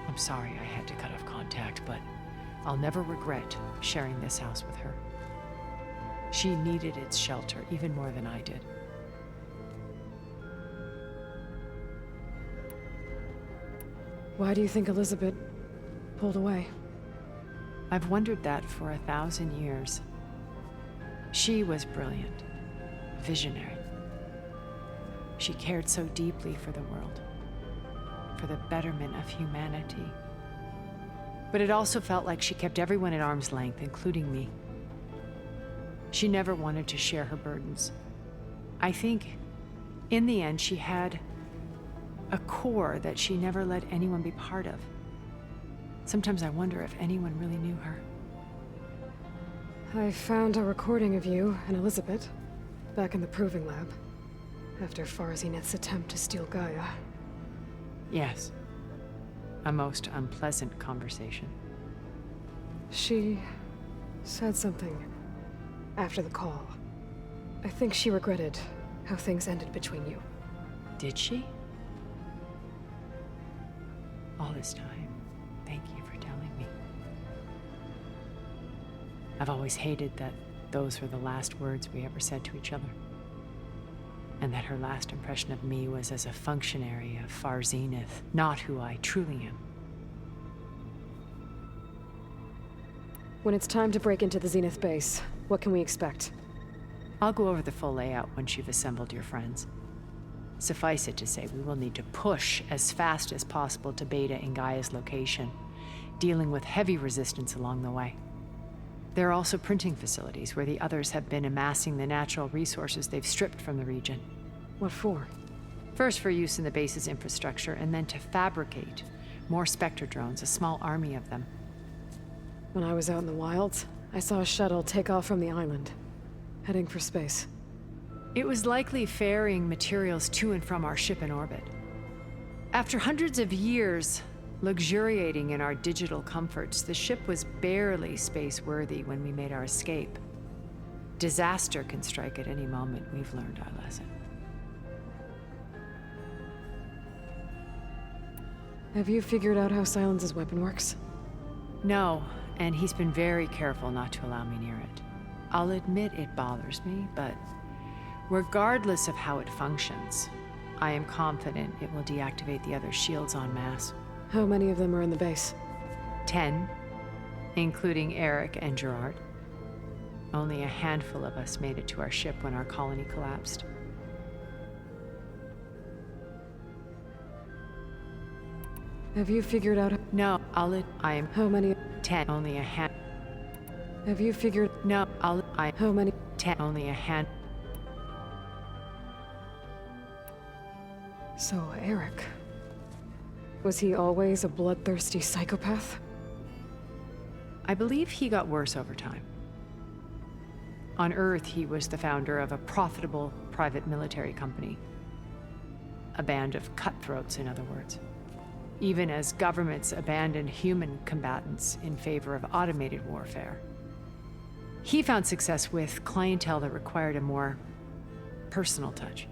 I'm sorry I had to cut off contact, but I'll never regret sharing this house with her. She needed its shelter even more than I did. Why do you think Elizabeth pulled away? I've wondered that for 1,000 years. She was brilliant, visionary. She cared so deeply for the world, for the betterment of humanity. But it also felt like she kept everyone at arm's length, including me. She never wanted to share her burdens. I think, in the end, she had a core that she never let anyone be part of. Sometimes I wonder if anyone really knew her. I found a recording of you and Elizabeth back in the proving lab after Farzineth's attempt to steal Gaia. Yes. A most unpleasant conversation. She said something after the call. I think she regretted how things ended between you. Did she? All this time, thank you for telling me. I've always hated that those were the last words we ever said to each other. And that her last impression of me was as a functionary of Far Zenith, not who I truly am. When it's time to break into the Zenith base, what can we expect? I'll go over the full layout once you've assembled your friends. Suffice it to say, we will need to push as fast as possible to Beta and Gaia's location, dealing with heavy resistance along the way. There are also printing facilities where the others have been amassing the natural resources they've stripped from the region. What for? First for use in the base's infrastructure, and then to fabricate more Spectre drones, a small army of them. When I was out in the wilds, I saw a shuttle take off from the island, heading for space. It was likely ferrying materials to and from our ship in orbit. After hundreds of years luxuriating in our digital comforts, the ship was barely space-worthy when we made our escape. Disaster can strike at any moment. We've learned our lesson. Have you figured out how Silence's weapon works? No, and he's been very careful not to allow me near it. I'll admit it bothers me, but regardless of how it functions, I am confident it will deactivate the other shields en masse. How many of them are in the base? 10, including Eric and Gerard. Only a handful of us made it to our ship when our colony collapsed. Have you figured out... No, I am... How many... 10, only a hand... Have you figured... No, How many... 10, only a hand... So, Eric... Was he always a bloodthirsty psychopath? I believe he got worse over time. On Earth, he was the founder of a profitable private military company. A band of cutthroats, in other words. even as governments abandoned human combatants in favor of automated warfare. He found success with clientele that required a more personal touch.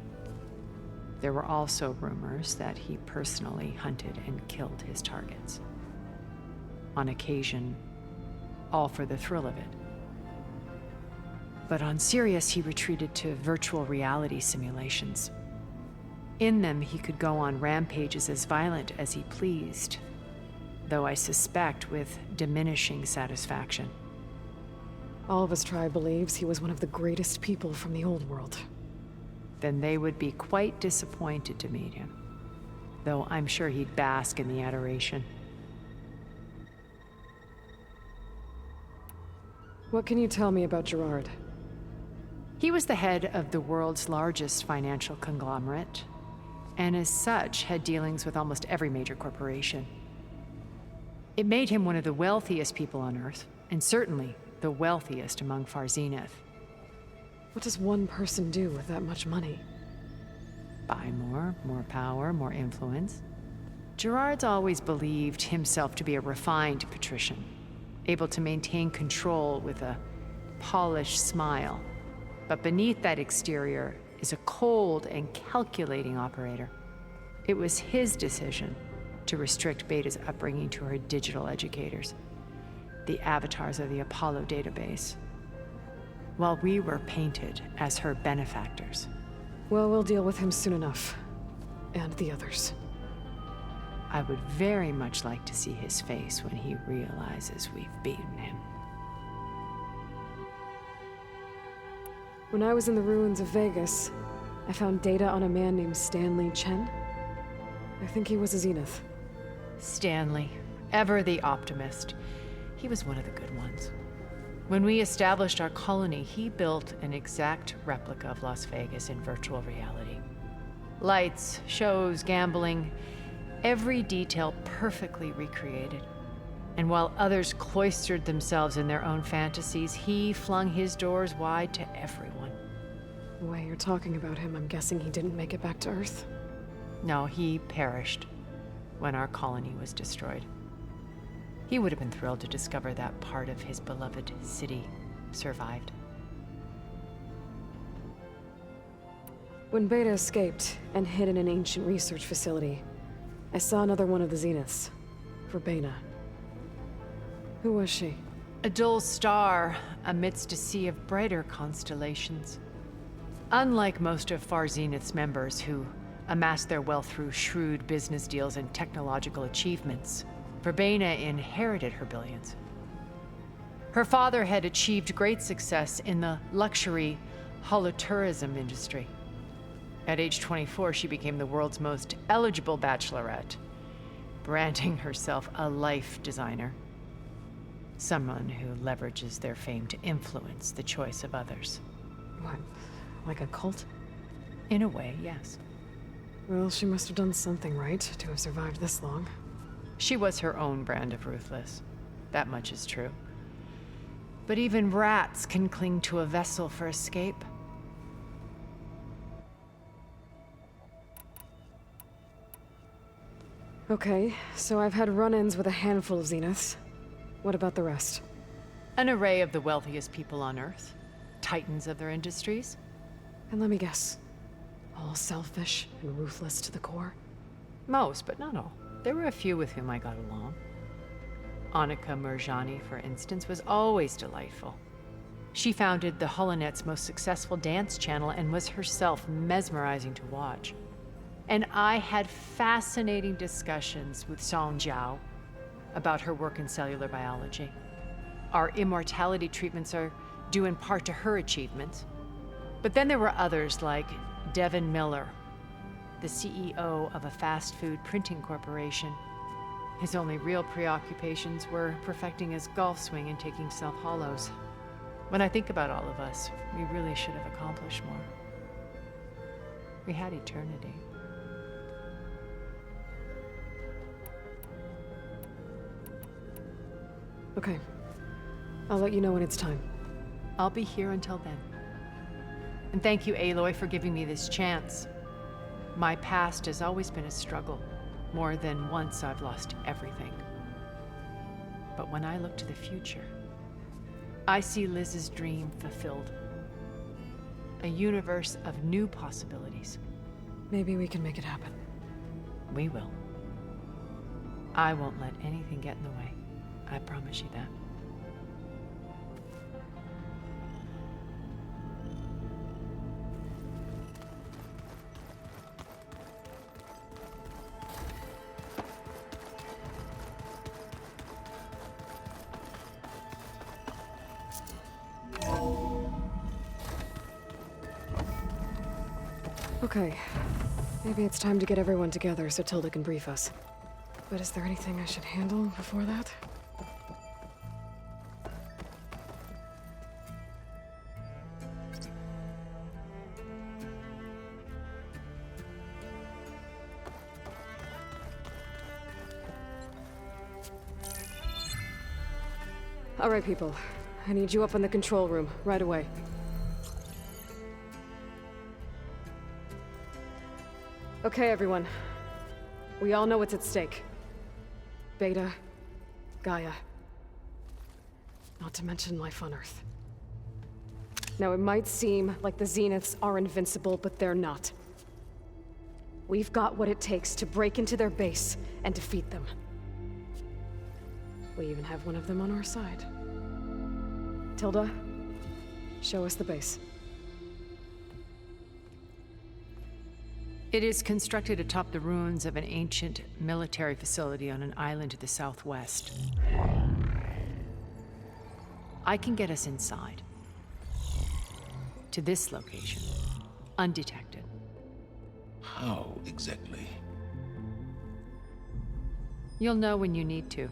There were also rumors that he personally hunted and killed his targets. On occasion, all for the thrill of it. But on Sirius, he retreated to virtual reality simulations. In them, he could go on rampages as violent as he pleased, though I suspect with diminishing satisfaction. All of his tribe believes he was one of the greatest people from the old world. Then they would be quite disappointed to meet him, though I'm sure he'd bask in the adoration. What can you tell me about Gerard? He was the head of the world's largest financial conglomerate, and as such had dealings with almost every major corporation. It made him one of the wealthiest people on Earth, and certainly the wealthiest among Far Zenith. What does one person do with that much money? Buy more power, more influence. Gerard's always believed himself to be a refined patrician, able to maintain control with a polished smile. But beneath that exterior is a cold and calculating operator. It was his decision to restrict Beta's upbringing to her digital educators, the avatars of the Apollo database, while we were painted as her benefactors. Well, we'll deal with him soon enough. And the others. I would very much like to see his face when he realizes we've beaten him. When I was in the ruins of Vegas, I found data on a man named Stanley Chen. I think he was a Zenith. Stanley, ever the optimist. He was one of the good ones. When we established our colony, he built an exact replica of Las Vegas in virtual reality. Lights, shows, gambling, every detail perfectly recreated. And while others cloistered themselves in their own fantasies, he flung his doors wide to everyone. The way you're talking about him, I'm guessing he didn't make it back to Earth? No, he perished when our colony was destroyed. He would have been thrilled to discover that part of his beloved city survived. When Beta escaped and hid in an ancient research facility, I saw another one of the Zeniths, Verbena. Who was she? A dull star amidst a sea of brighter constellations. Unlike most of Far Zenith's members who amassed their wealth through shrewd business deals and technological achievements, Verbena inherited her billions. Her father had achieved great success in the luxury holotourism industry. At age 24, she became the world's most eligible bachelorette, branding herself a life designer. Someone who leverages their fame to influence the choice of others. What, like a cult? In a way, yes. Well, she must have done something right to have survived this long. She was her own brand of ruthless. That much is true. But even rats can cling to a vessel for escape. Okay, so I've had run-ins with a handful of Zeniths. What about the rest? An array of the wealthiest people on Earth. Titans of their industries. And let me guess. All selfish and ruthless to the core? Most, but not all. There were a few with whom I got along. Annika Murjani, for instance, was always delightful. She founded the HoloNet's most successful dance channel and was herself mesmerizing to watch. And I had fascinating discussions with Song Jiao about her work in cellular biology. Our immortality treatments are due in part to her achievements. But then there were others like Devin Miller, the CEO of a fast food printing corporation. His only real preoccupations were perfecting his golf swing and taking self-hollows. When I think about all of us, we really should have accomplished more. We had eternity. Okay. I'll let you know when it's time. I'll be here until then. And thank you, Aloy, for giving me this chance. My past has always been a struggle, More than once I've lost everything. But when I look to the future, I see Liz's dream fulfilled. A universe of new possibilities. Maybe we can make it happen. We will. I won't let anything get in the way. I promise you that. Okay. Maybe it's time to get everyone together so Tilda can brief us. But is there anything I should handle before that? All right, people. I need you up in the control room, right away. Okay, everyone. We all know what's at stake. Beta, Gaia. Not to mention life on Earth. Now, it might seem like the Zeniths are invincible, but they're not. We've got what it takes to break into their base and defeat them. We even have one of them on our side. Tilda, show us the base. It is constructed atop the ruins of an ancient military facility on an island to the southwest. I can get us inside. To this location, undetected. How exactly? You'll know when you need to.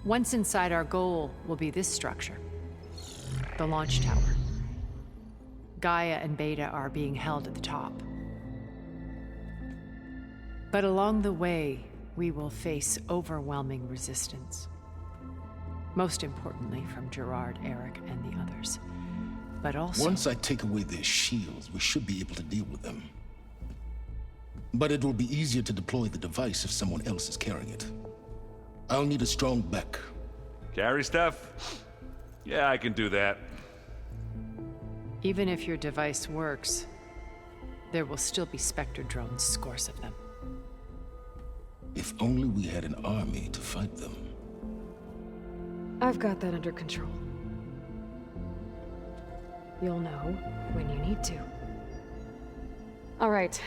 Once inside, our goal will be this structure. The launch tower. Gaia and Beta are being held at the top. But along the way, we will face overwhelming resistance. Most importantly, from Gerard, Eric, and the others. But also... Once I take away their shields, we should be able to deal with them. But it will be easier to deploy the device if someone else is carrying it. I'll need a strong back. Carry stuff? Yeah, I can do that. Even if your device works, there will still be Spectre drones, scores of them. If only we had an army to fight them. I've got that under control. You'll know when you need to. All right.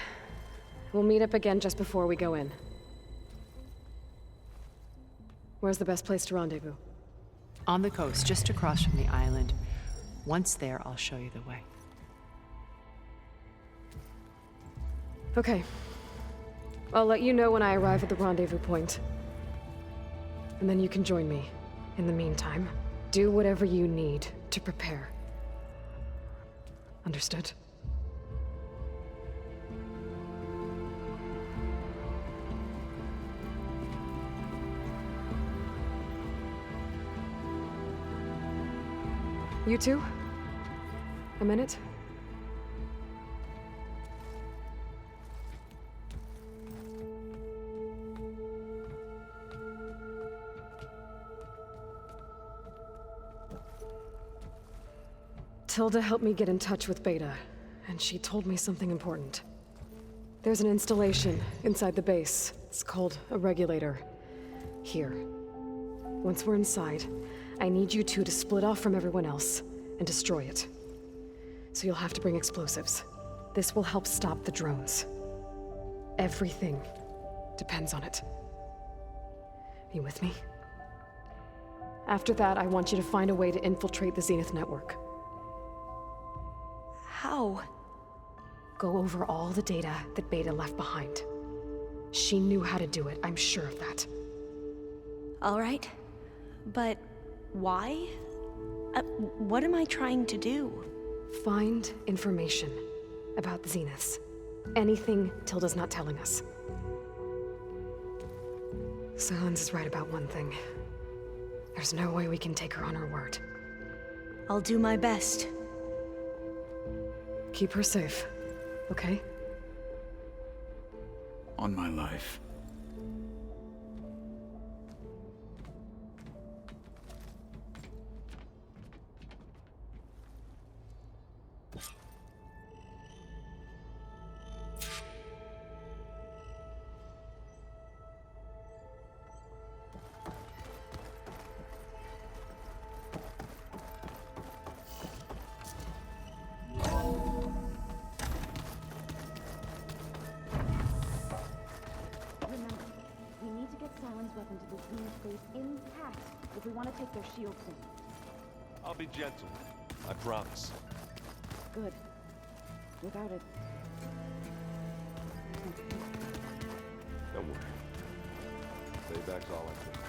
We'll meet up again just before we go in. Where's the best place to rendezvous? On the coast, just across from the island. Once there, I'll show you the way. Okay. I'll let you know when I arrive at the rendezvous point. And then you can join me. In the meantime, do whatever you need to prepare. Understood? You two? A minute? Tilda helped me get in touch with Beta, and she told me something important. There's an installation inside the base. It's called a regulator. Here. Once we're inside, I need you two to split off from everyone else and destroy it. So you'll have to bring explosives. This will help stop the drones. Everything depends on it. You with me? After that, I want you to find a way to infiltrate the Zenith network. How? Go over all the data that Beta left behind. She knew how to do it, I'm sure of that. All right. But why? What am I trying to do? Find information about the Zeniths. Anything Tilda's not telling us. Silence is right about one thing. There's no way we can take her on her word. I'll do my best. Keep her safe, okay? On my life. We want to take their shield soon. I'll be gentle. I promise. Good. Without it... Don't worry. Payback's all I think.